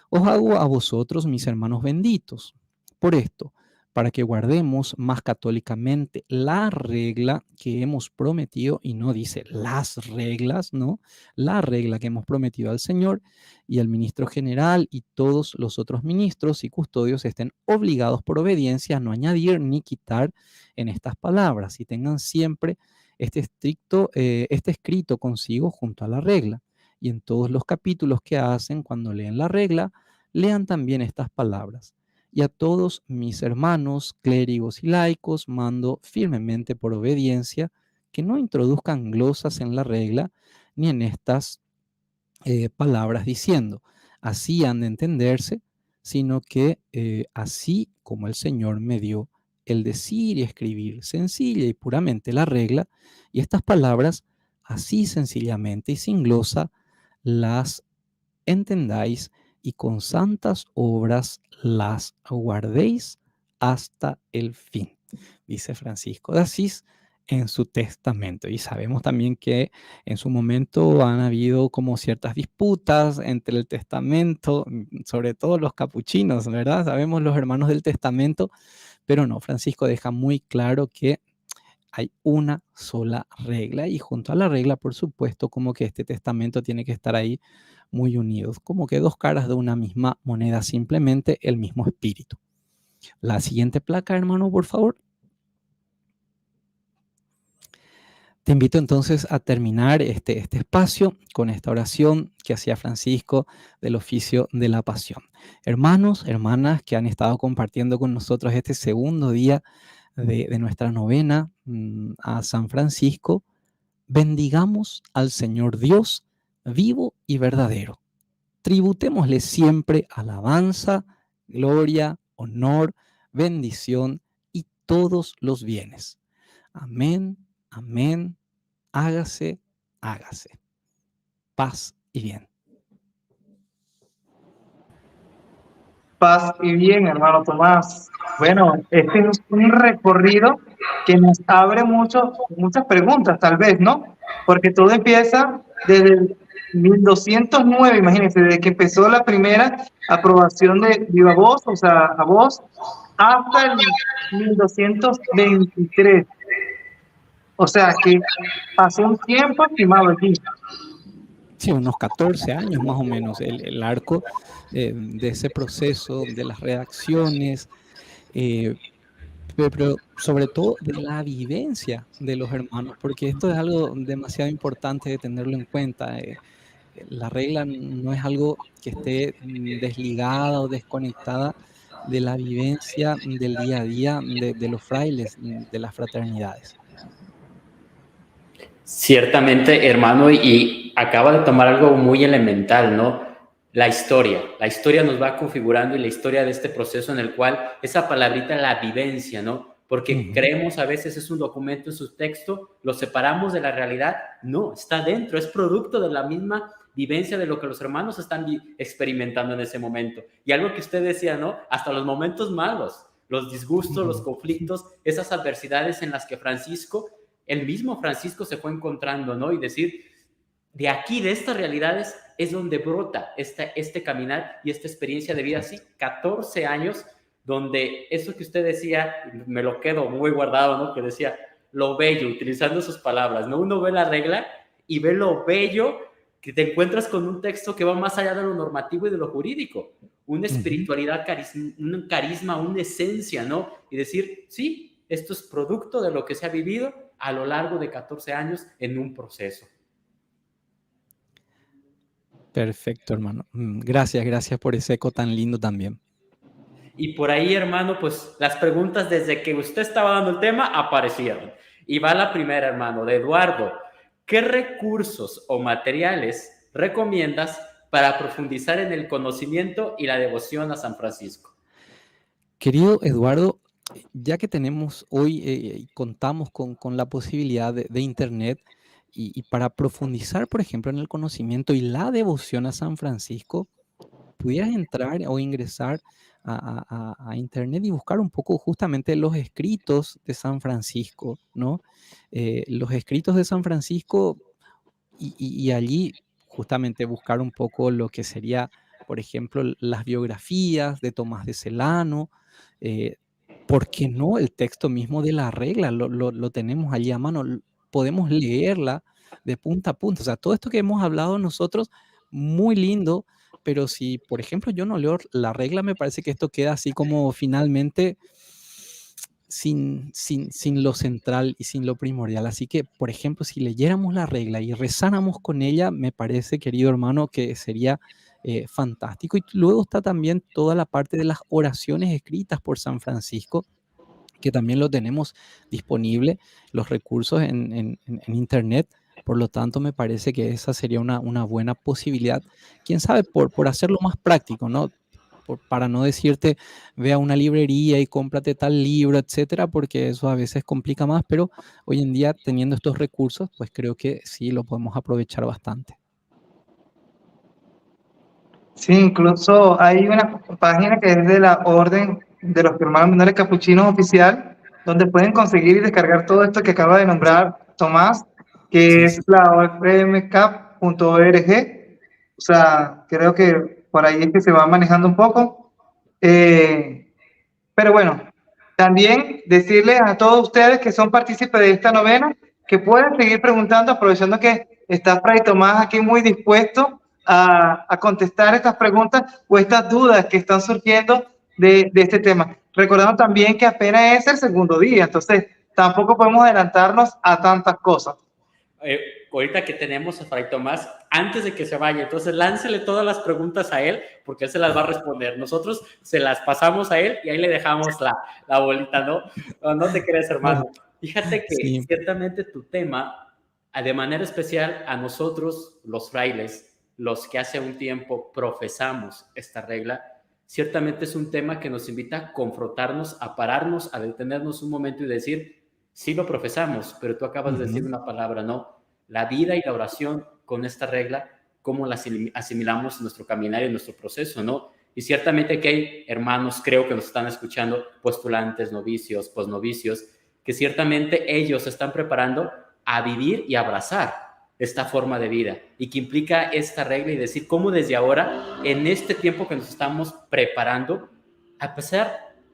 os hago a vosotros, mis hermanos benditos. Por esto, para que guardemos más católicamente la regla que hemos prometido, y no dice las reglas, ¿no? La regla que hemos prometido al Señor, y el ministro general y todos los otros ministros y custodios estén obligados por obediencia a no añadir ni quitar en estas palabras, y tengan siempre este escrito consigo junto a la regla. Y en todos los capítulos que hacen, cuando leen la regla, lean también estas palabras. Y a todos mis hermanos, clérigos y laicos, mando firmemente por obediencia que no introduzcan glosas en la regla ni en estas palabras diciendo, así han de entenderse, sino que así como el Señor me dio el decir y escribir sencilla y puramente la regla, y estas palabras, así sencillamente y sin glosa, las entendáis y con santas obras las guardéis hasta el fin, dice Francisco de Asís en su testamento. Y sabemos también que en su momento han habido como ciertas disputas entre el testamento, sobre todo los capuchinos, ¿verdad? Sabemos los hermanos del testamento, pero no, Francisco deja muy claro que hay una sola regla, y junto a la regla, por supuesto, como que este testamento tiene que estar ahí muy unidos, como que dos caras de una misma moneda, simplemente el mismo espíritu. La siguiente placa, hermano, por favor. Te invito entonces a terminar este espacio con esta oración que hacía Francisco del oficio de la pasión. Hermanos, hermanas que han estado compartiendo con nosotros este segundo día de nuestra novena a San Francisco, bendigamos al Señor Dios vivo y verdadero. Tributémosle siempre alabanza, gloria, honor, bendición y todos los bienes. Amén, amén. Hágase, hágase. Paz y bien. Paz y bien, hermano Tomás. Bueno, este es un recorrido que nos abre muchas preguntas, tal vez, ¿no? Porque todo empieza desde el 1209, imagínense, desde que empezó la primera aprobación de viva voz, o sea, a voz, hasta el 1223. O sea, que pasó un tiempo estimado aquí. Sí, unos 14 años más o menos, el arco de ese proceso, de las redacciones, pero sobre todo de la vivencia de los hermanos, porque esto es algo demasiado importante de tenerlo en cuenta. La regla no es algo que esté desligada o desconectada de la vivencia del día a día de los frailes, de las fraternidades. Ciertamente, hermano, y acaba de tomar algo muy elemental, ¿no? La historia nos va configurando, y la historia de este proceso en el cual esa palabrita, la vivencia, ¿no? Porque creemos a veces es un documento en su texto, lo separamos de la realidad. No, está dentro, es producto de la misma vivencia de lo que los hermanos están experimentando en ese momento. Y algo que usted decía, ¿no? Hasta los momentos malos, los disgustos, los conflictos, esas adversidades en las que el mismo Francisco se fue encontrando, ¿no? Y decir, de aquí, de estas realidades, es donde brota este caminar y esta experiencia de vida, así, 14 años, donde eso que usted decía, me lo quedo muy guardado, ¿no? Que decía, lo bello, utilizando sus palabras, ¿no? Uno ve la regla y ve lo bello que te encuentras con un texto que va más allá de lo normativo y de lo jurídico, una espiritualidad, un carisma, una esencia, ¿no? Y decir, sí, esto es producto de lo que se ha vivido a lo largo de 14 años en un proceso. Perfecto, hermano. Gracias por ese eco tan lindo también. Y por ahí, hermano, pues las preguntas desde que usted estaba dando el tema aparecieron. Y va la primera, hermano, de Eduardo. ¿Qué recursos o materiales recomiendas para profundizar en el conocimiento y la devoción a San Francisco? Querido Eduardo, ya que tenemos hoy, contamos con la posibilidad de Internet y para profundizar, por ejemplo, en el conocimiento y la devoción a San Francisco, pudieras entrar o ingresar a Internet y buscar un poco justamente los escritos de San Francisco, ¿no? Los escritos de San Francisco y allí justamente buscar un poco lo que sería, por ejemplo, las biografías de Tomás de Celano, ¿por qué no? El texto mismo de la regla lo tenemos allí a mano, podemos leerla de punta a punta. O sea, todo esto que hemos hablado nosotros, muy lindo, pero si, por ejemplo, yo no leo la regla, me parece que esto queda así como finalmente sin lo central y sin lo primordial. Así que, por ejemplo, si leyéramos la regla y rezáramos con ella, me parece, querido hermano, que sería fantástico. Y luego está también toda la parte de las oraciones escritas por San Francisco, que también lo tenemos disponible, los recursos en Internet. Por lo tanto, me parece que esa sería una buena posibilidad. Quién sabe, por hacerlo más práctico, ¿no? Para no decirte, ve a una librería y cómprate tal libro, etcétera, porque eso a veces complica más, pero hoy en día, teniendo estos recursos, pues creo que sí lo podemos aprovechar bastante. Sí, incluso hay una página que es de la Orden de los Hermanos Menores Capuchinos Oficial, donde pueden conseguir y descargar todo esto que acaba de nombrar Tomás, que Sí, es sí. la ofmcap.org. O sea, creo que por ahí es que se va manejando un poco. Pero bueno, también decirles a todos ustedes que son partícipes de esta novena que pueden seguir preguntando, aprovechando que está Fray Tomás aquí muy dispuesto a contestar estas preguntas o estas dudas que están surgiendo de este tema. Recordando también que apenas es el segundo día, entonces tampoco podemos adelantarnos a tantas cosas. Ahorita que tenemos a Fray Tomás, antes de que se vaya, entonces láncele todas las preguntas a él, porque él se las va a responder. Nosotros se las pasamos a él y ahí le dejamos la bolita, ¿no? No te crees, hermano. Fíjate que Sí. ciertamente tu tema, de manera especial a nosotros, los frailes, los que hace un tiempo profesamos esta regla, ciertamente es un tema que nos invita a confrontarnos, a pararnos, a detenernos un momento y decir, sí lo profesamos, pero tú acabas de decir una palabra, ¿no? La vida y la oración con esta regla, cómo la asimilamos en nuestro caminar y en nuestro proceso, ¿no? Y ciertamente que hay hermanos, creo que nos están escuchando, postulantes, novicios, posnovicios, que ciertamente ellos se están preparando a vivir y abrazar esta forma de vida y que implica esta regla y decir cómo desde ahora, en este tiempo que nos estamos preparando,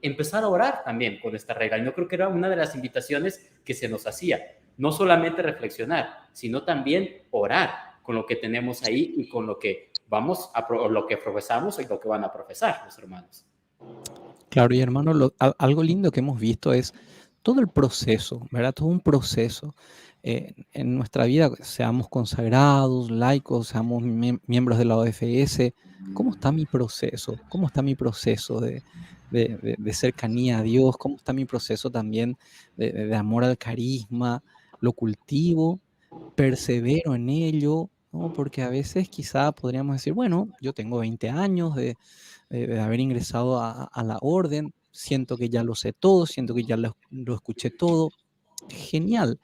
empezar a orar también con esta regla. Y no creo que era una de las invitaciones que se nos hacía. No solamente reflexionar, sino también orar con lo que tenemos ahí y con lo que lo que profesamos y lo que van a profesar los hermanos. Claro, y hermano, algo lindo que hemos visto es todo el proceso, ¿verdad? Todo un proceso. En nuestra vida, seamos consagrados, laicos, seamos miembros de la OFS, ¿cómo está mi proceso? ¿Cómo está mi proceso de cercanía a Dios? ¿Cómo está mi proceso también de amor al carisma? ¿Lo cultivo? ¿Persevero en ello? ¿No? Porque a veces quizá podríamos decir, bueno, yo tengo 20 años de haber ingresado a la orden, siento que ya lo sé todo, siento que ya lo escuché todo, genial,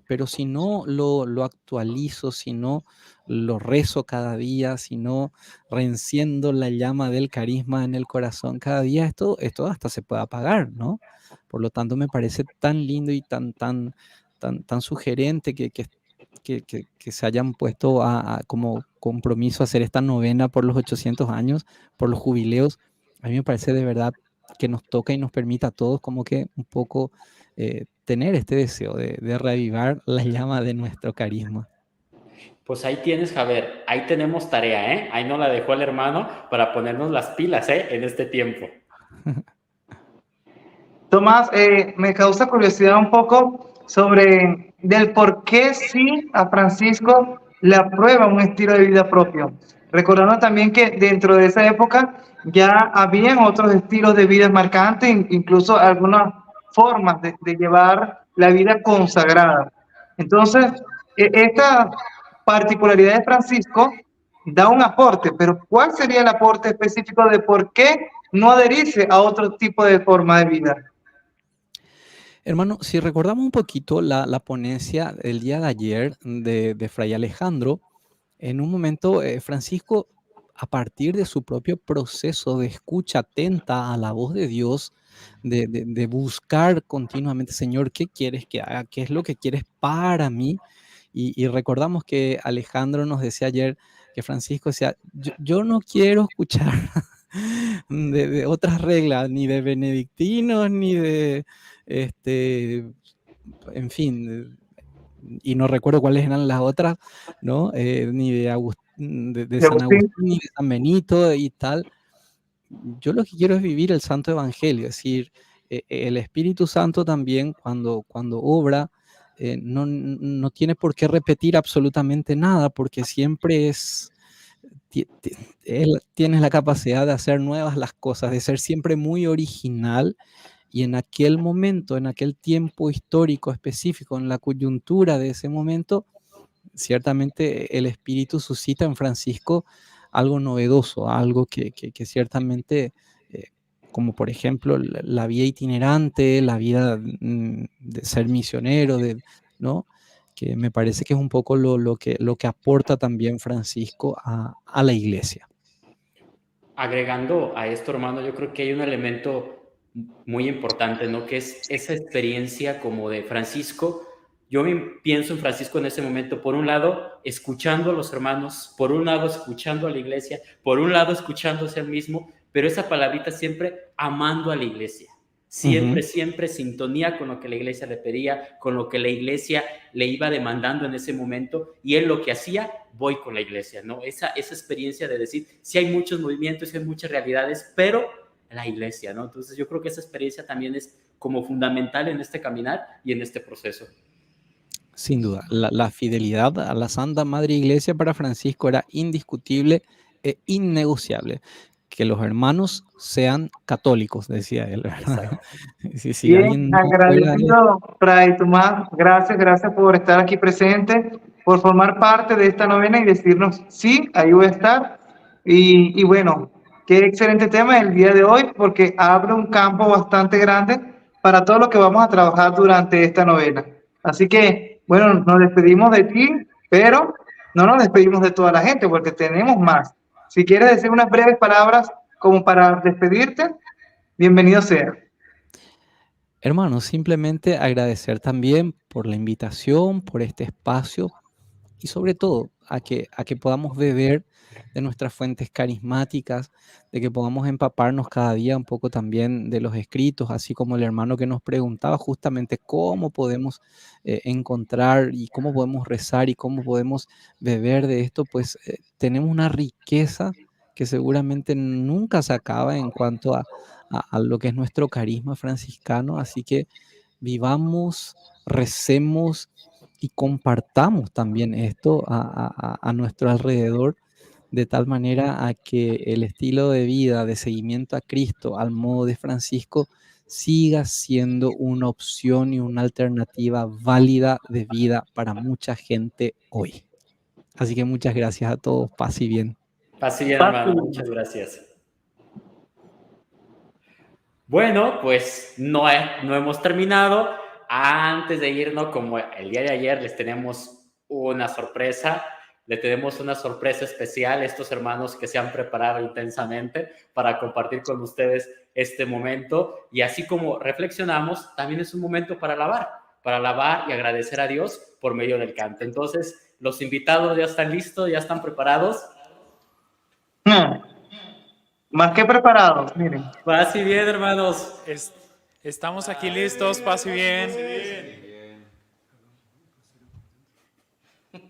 pero si no lo actualizo, si no lo rezo cada día, si no reenciendo la llama del carisma en el corazón cada día, esto hasta se puede apagar, ¿no? Por lo tanto, me parece tan lindo y tan sugerente que se hayan puesto como compromiso a hacer esta novena por los 800 años, por los jubileos. A mí me parece de verdad que nos toca y nos permite a todos como que un poco tener este deseo de reavivar la llama de nuestro carisma. Pues ahí tienes, Javier, ahí tenemos tarea, ¿eh? Ahí nos la dejó el hermano para ponernos las pilas, ¿eh? En este tiempo. Tomás, me causa curiosidad un poco sobre del por qué sí a Francisco le aprueba un estilo de vida propio. Recordando también que dentro de esa época ya habían otros estilos de vida marcantes, incluso algunas formas de llevar la vida consagrada. Entonces, esta particularidad de Francisco da un aporte, pero ¿cuál sería el aporte específico de por qué no adherirse a otro tipo de forma de vida? Hermano, si recordamos un poquito la ponencia del día de ayer de Fray Alejandro, en un momento Francisco, a partir de su propio proceso de escucha atenta a la voz de Dios, de buscar continuamente, Señor, ¿qué quieres que haga? ¿Qué es lo que quieres para mí? Y recordamos que Alejandro nos decía ayer que Francisco decía, yo no quiero escuchar de otras reglas, ni de benedictinos, ni de, en fin, y no recuerdo cuáles eran las otras, ¿no? Ni de, de San Agustín, ni de San Benito y tal. Yo lo que quiero es vivir el Santo Evangelio, es decir, el Espíritu Santo también cuando obra, no tiene por qué repetir absolutamente nada, porque siempre él tiene la capacidad de hacer nuevas las cosas, de ser siempre muy original, y en aquel momento, en aquel tiempo histórico específico, en la coyuntura de ese momento, ciertamente el Espíritu suscita en Francisco algo novedoso, algo que ciertamente, como por ejemplo la vida itinerante, la vida de ser misionero, ¿no? Que me parece que es un poco lo que aporta también Francisco a la iglesia. Agregando a esto, hermano, yo creo que hay un elemento muy importante, ¿no? Que es esa experiencia como de Francisco. Yo pienso en Francisco en ese momento, por un lado, escuchando a los hermanos, por un lado, escuchando a la iglesia, por un lado, escuchándose al mismo, pero esa palabrita siempre amando a la iglesia. Siempre, siempre sintonía con lo que la iglesia le pedía, con lo que la iglesia le iba demandando en ese momento, y él lo que hacía, voy con la iglesia, ¿no? Esa experiencia de decir, sí hay muchos movimientos, sí hay muchas realidades, pero la iglesia, ¿no? Entonces yo creo que esa experiencia también es como fundamental en este caminar y en este proceso. Sin duda, la fidelidad a la Santa Madre Iglesia para Francisco era indiscutible e innegociable. Que los hermanos sean católicos, decía él, ¿verdad? Si Bien, alguien no fuera agradecido, Fray Tomás. Gracias por estar aquí presente, por formar parte de esta novena y decirnos, sí, ahí voy a estar. Y bueno, qué excelente tema el día de hoy, porque abre un campo bastante grande para todo lo que vamos a trabajar durante esta novena. Así que, bueno, nos despedimos de ti, pero no nos despedimos de toda la gente, porque tenemos más. Si quieres decir unas breves palabras como para despedirte, bienvenido sea. hermanos, simplemente agradecer también por la invitación, por este espacio y sobre todo a que podamos beber de nuestras fuentes carismáticas, de que podamos empaparnos cada día un poco también de los escritos, así como el hermano que nos preguntaba justamente cómo podemos encontrar y cómo podemos rezar y cómo podemos beber de esto, pues tenemos una riqueza que seguramente nunca se acaba en cuanto a lo que es nuestro carisma franciscano, así que vivamos, recemos y compartamos también esto a nuestro alrededor, de tal manera a que el estilo de vida de seguimiento a Cristo al modo de Francisco siga siendo una opción y una alternativa válida de vida para mucha gente hoy. Así que muchas gracias a todos, paz y bien. Paz y bien, hermano, muchas gracias. Bueno, pues no hemos terminado. antes de irnos, como el día de ayer, les tenemos una sorpresa. Le tenemos una sorpresa especial a estos hermanos que se han preparado intensamente para compartir con ustedes este momento. Y así como reflexionamos, también es un momento para alabar y agradecer a Dios por medio del canto. Entonces, los invitados ya están listos, ya están preparados. Más que preparados, miren. Paz y bien, hermanos. Estamos aquí listos, paz y bien.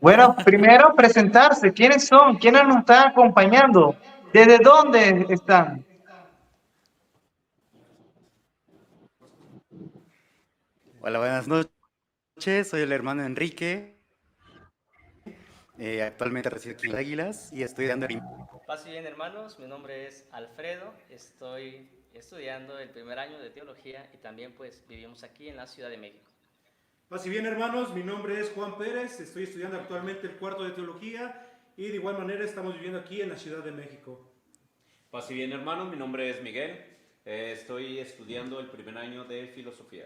Bueno, primero presentarse. ¿Quiénes son? ¿Quiénes nos están acompañando? ¿Desde dónde están? Hola, buenas noches. Soy el hermano Enrique. Actualmente resido aquí en Águilas y estoy dando el... Paz y bien, hermanos, mi nombre es Alfredo, estoy estudiando el primer año de teología y también pues vivimos aquí en la Ciudad de México. Paz y bien, hermanos, mi nombre es Juan Pérez, estoy estudiando actualmente el cuarto de teología y de igual manera estamos viviendo aquí en la Ciudad de México. Paz y bien, hermanos, mi nombre es Miguel, estoy estudiando el primer año de filosofía.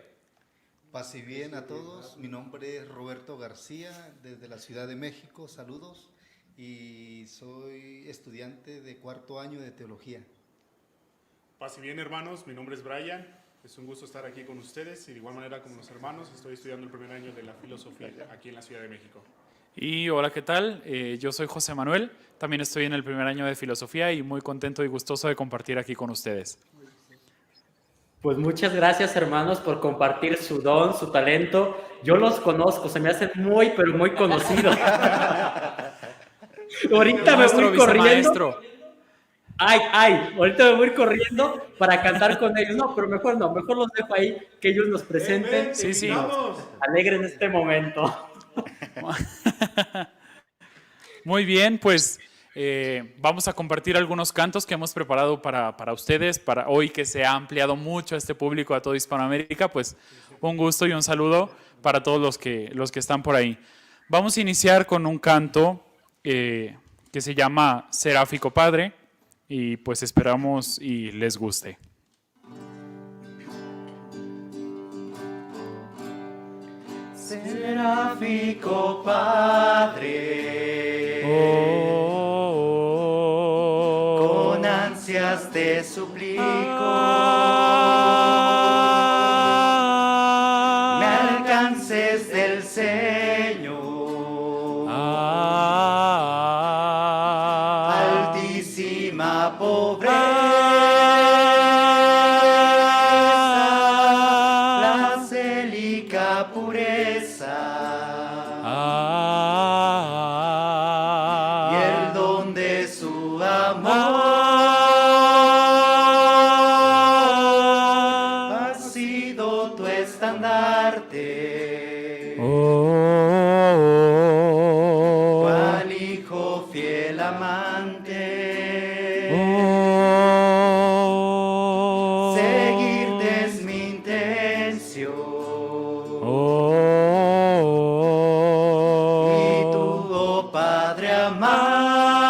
Paz y bien a todos, mi nombre es Roberto García, desde la Ciudad de México, saludos, y soy estudiante de cuarto año de teología. Paz y bien, hermanos, mi nombre es Brian, es un gusto estar aquí con ustedes y de igual manera como los hermanos estoy estudiando el primer año de la filosofía aquí en la Ciudad de México. Y hola, ¿qué tal? Yo soy José Manuel, también estoy en el primer año de filosofía y muy contento y gustoso de compartir aquí con ustedes. Pues muchas gracias, hermanos, por compartir su don, su talento. Yo los conozco, se me hacen muy, pero muy conocidos. Ahorita me voy corriendo. Ahorita me voy corriendo para cantar con ellos. No, pero mejor no, mejor los dejo ahí, que ellos nos presenten. Sí. Alegren este momento. Muy bien, pues vamos a compartir algunos cantos que hemos preparado para ustedes, para hoy que se ha ampliado mucho este público a toda Hispanoamérica, pues un gusto y un saludo para todos los que están por ahí. Vamos a iniciar con un canto que se llama Seráfico Padre y pues esperamos y les guste. Seráfico Padre, con ansias te suplico, me alcances del Señor, altísima pobreza, la célica pureza. Y el don de su amor ha sido tu estandarte, cual hijo fiel amante. Seguirte es mi intención. Padre amado,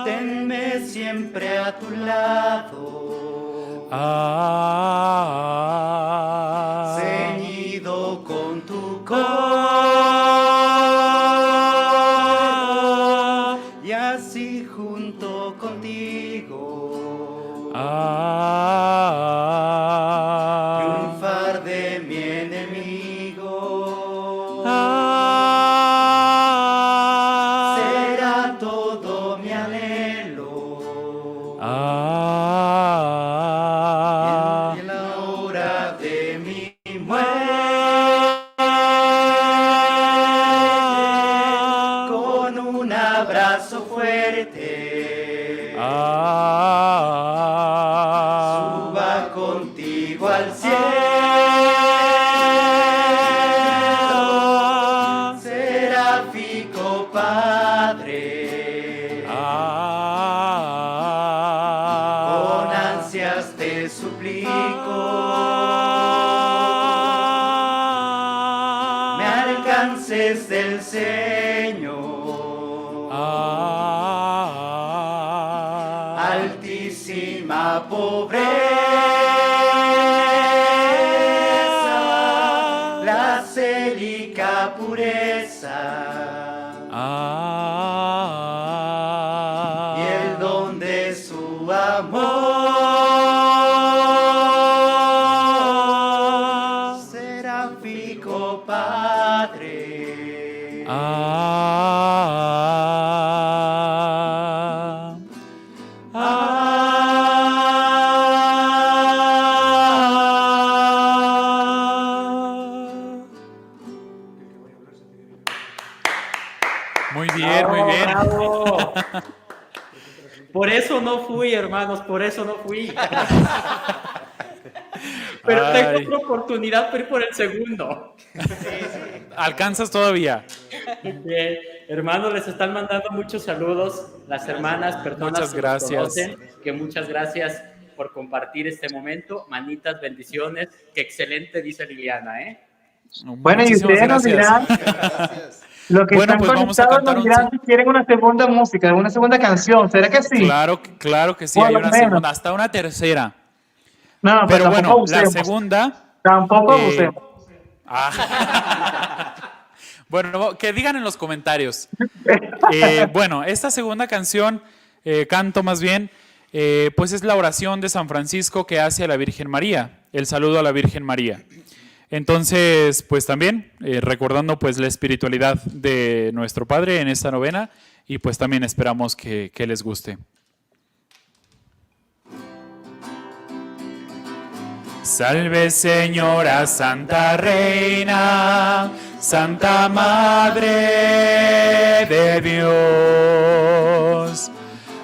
tenme siempre a tu lado, ceñido con tu cordón, y así junto contigo triunfar de mi enemigo. Será todo mi anhelo en la hora de mi muerte, con un abrazo fuerte suba contigo al cielo. Seráfico Padre, con ansias te suplico, me alcances del Señor, altísima pobreza, la pureza y el don de su amor. Seráfico Padre, Muy bien, muy bien. ¡Bravo! Por eso no fui, hermanos, por eso no fui. Pero Ay. tengo otra oportunidad para ir por el segundo. ¿Alcanzas todavía? Bien, hermanos, les están mandando muchos saludos. Las hermanas, personas Muchas que nos gracias. conocen, que muchas gracias por compartir este momento. Manitas, bendiciones. Qué excelente, dice Liliana, ¿eh? Bueno, y Muchísimas ustedes nos dirán, Gracias. lo que Bueno, están pues vamos a conectados cantar nos un dirán si quieren una segunda música, una segunda canción. ¿Será que sí? Claro que sí, Por hay lo una menos. segunda, hasta una tercera. No, Pero tampoco bueno, la abusemos. segunda... Tampoco eh, abusemos. Bueno, que digan en los comentarios. Bueno, esta segunda canción, canto más bien, pues es la oración de San Francisco que hace a la Virgen María, el saludo a la Virgen María. Entonces, pues también recordando pues la espiritualidad de nuestro Padre en esta novena y pues también esperamos que les guste. Salve Señora, Santa Reina, Santa Madre de Dios,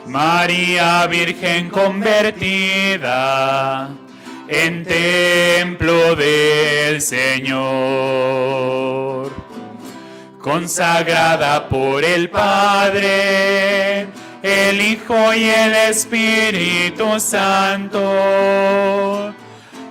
María Virgen convertida en templo del Señor, consagrada por el Padre, el Hijo y el Espíritu Santo,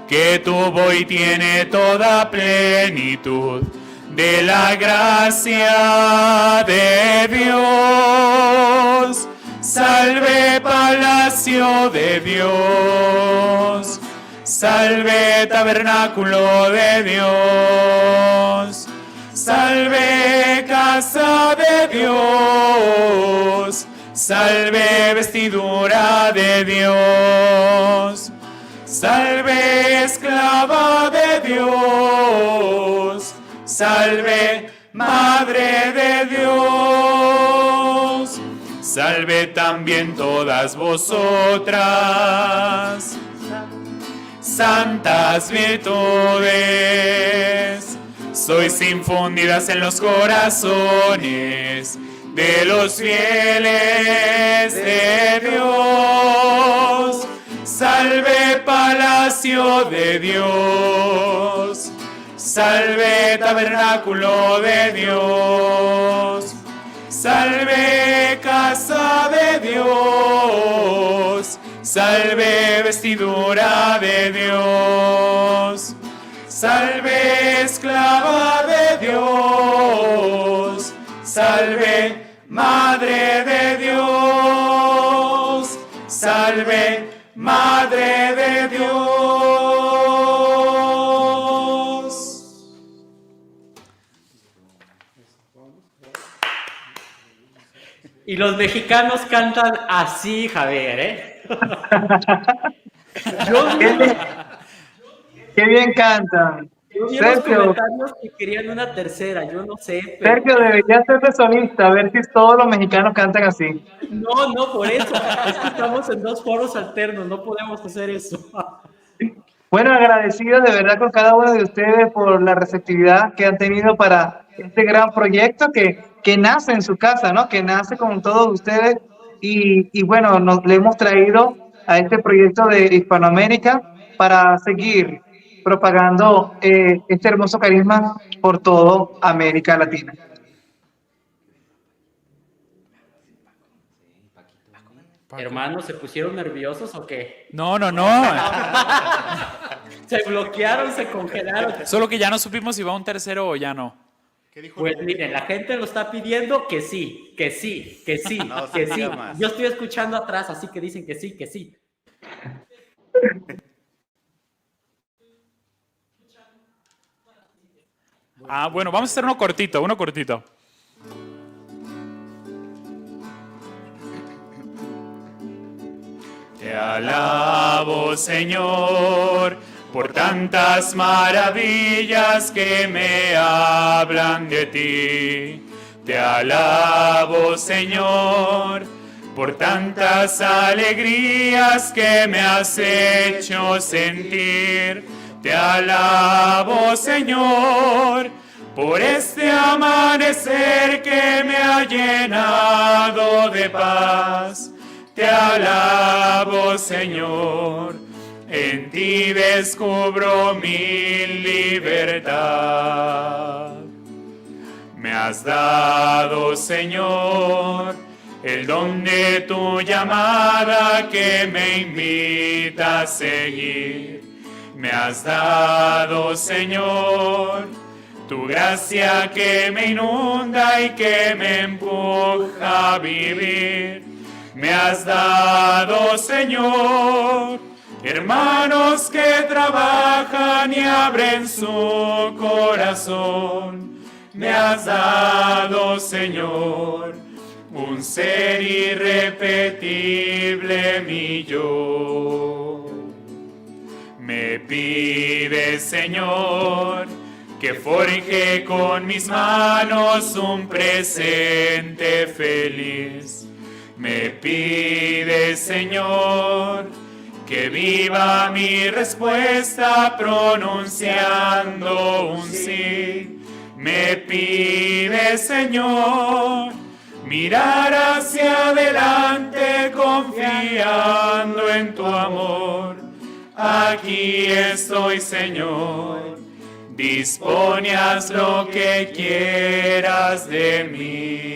que tuvo y tiene toda plenitud de la gracia de Dios. Salve palacio de Dios, salve tabernáculo de Dios, salve casa de Dios, salve vestidura de Dios, salve esclava de Dios, salve madre de Dios, salve también todas vosotras, santas virtudes, sois infundidas en los corazones de los fieles de Dios. Salve palacio de Dios, salve tabernáculo de Dios, salve casa de Dios, salve vestidura de Dios, salve esclava de Dios, salve madre de Dios, salve Madre de Dios. Y los mexicanos cantan así, Javier, ¿eh? Qué bien cantan. Yo vi en los Sergio, comentarios que querían una tercera, yo no sé, pero... Sergio debería ser de solista, a ver si todos los mexicanos cantan así. No, por eso. Es que estamos en dos foros alternos, no podemos hacer eso. Bueno, agradecido de verdad con cada uno de ustedes por la receptividad que han tenido para este gran proyecto que nace en su casa, ¿no? Que nace con todos ustedes y bueno, le hemos traído a este proyecto de Hispanoamérica para seguir propagando este hermoso carisma por toda América Latina. Hermanos, ¿se pusieron nerviosos o qué? No. Se bloquearon, se congelaron. Solo que ya no supimos si va un tercero o ya no. Pues miren, la gente lo está pidiendo que sí, que sí, que sí, No, que sí, sí. más. Yo estoy escuchando atrás, así que dicen que sí, que sí. Ah, bueno, vamos a hacer uno cortito, uno cortito. Te alabo, Señor, por tantas maravillas que me hablan de ti. Te alabo, Señor, por tantas alegrías que me has hecho sentir. Te alabo, Señor, por este amanecer que me ha llenado de paz. Te alabo, Señor, en ti descubro mi libertad. Me has dado, Señor, el don de tu llamada que me invita a seguir. Me has dado, Señor, tu gracia que me inunda y que me empuja a vivir. Me has dado, Señor, hermanos que trabajan y abren su corazón. Me has dado, Señor, un ser irrepetible mi yo. Me pide, Señor, que forje con mis manos un presente feliz. Me pide, Señor, que viva mi respuesta pronunciando un sí. Me pide, Señor, mirar hacia adelante confiando en tu amor. Aquí estoy, Señor, dispone, haz lo que quieras de mí.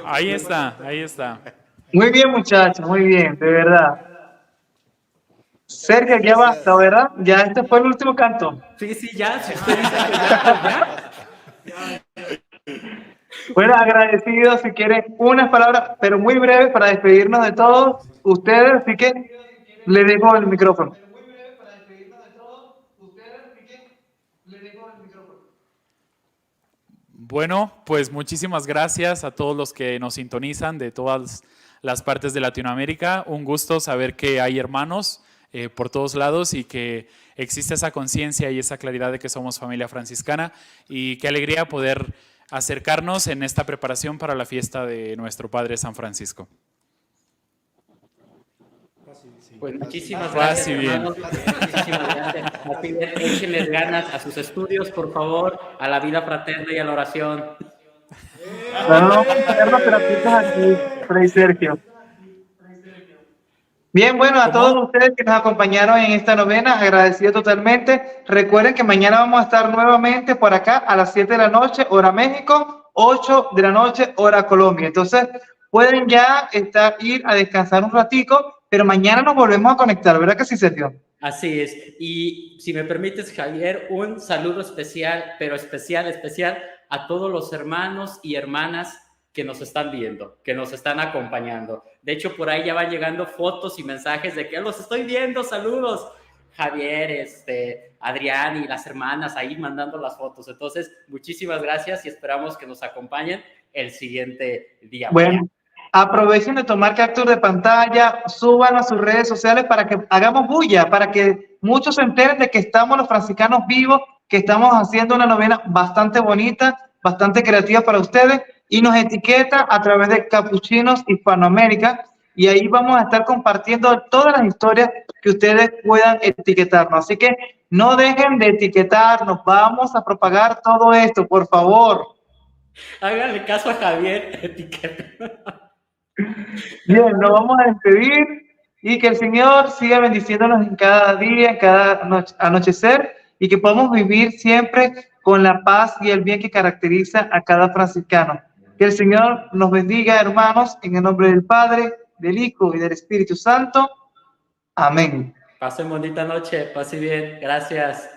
Ahí está, ahí está. Muy bien, muchachos, muy bien, de verdad. Sergio, ya basta, ¿verdad? Ya este fue el último canto. Sí, sí, ya, si usted dice que ya, Bueno, agradecidos, si quieren unas palabras, pero muy breves para despedirnos de todos ustedes, así que le dejo el micrófono. Bueno, pues muchísimas gracias a todos los que nos sintonizan de todas las partes de Latinoamérica. Un gusto saber que hay hermanos por todos lados y que existe esa conciencia y esa claridad de que somos familia franciscana, y qué alegría poder acercarnos en esta preparación para la fiesta de nuestro Padre San Francisco. pues muchísimas gracias, hermanos. Muchísimas gracias. Así es, échenle ganas a sus estudios, por favor, a la vida fraterna y a la oración. Bueno, vamos a poner los terapistas aquí, Fray Sergio. Bien, bueno, a todos ustedes que nos acompañaron en esta novena, agradecido totalmente. Recuerden que mañana vamos a estar nuevamente por acá a las 7 de la noche, hora México, 8 de la noche, hora Colombia. Entonces, pueden ya ir a descansar un ratico, pero mañana nos volvemos a conectar, ¿verdad que sí, Sergio? Así es. Y si me permites, Javier, un saludo especial, pero especial a todos los hermanos y hermanas que nos están viendo, que nos están acompañando. De hecho, por ahí ya van llegando fotos y mensajes de que los estoy viendo, saludos. Javier, Adrián y las hermanas ahí mandando las fotos. Entonces, muchísimas gracias y esperamos que nos acompañen el siguiente día. Bueno, aprovechen de tomar captura de pantalla, suban a sus redes sociales para que hagamos bulla, para que muchos se enteren de que estamos los franciscanos vivos, que estamos haciendo una novena bastante bonita, bastante creativa para ustedes, y nos etiqueta a través de Capuchinos Hispanoamérica, y ahí vamos a estar compartiendo todas las historias que ustedes puedan etiquetarnos. Así que no dejen de etiquetarnos, vamos a propagar todo esto, por favor. Háganle caso a Javier, etiqueta. Bien, nos vamos a despedir y que el Señor siga bendiciéndonos en cada día, en cada anochecer, y que podamos vivir siempre con la paz y el bien que caracteriza a cada franciscano. Que el Señor nos bendiga, hermanos, en el nombre del Padre, del Hijo y del Espíritu Santo. Amén. Pasen bonita noche, pase bien. Gracias.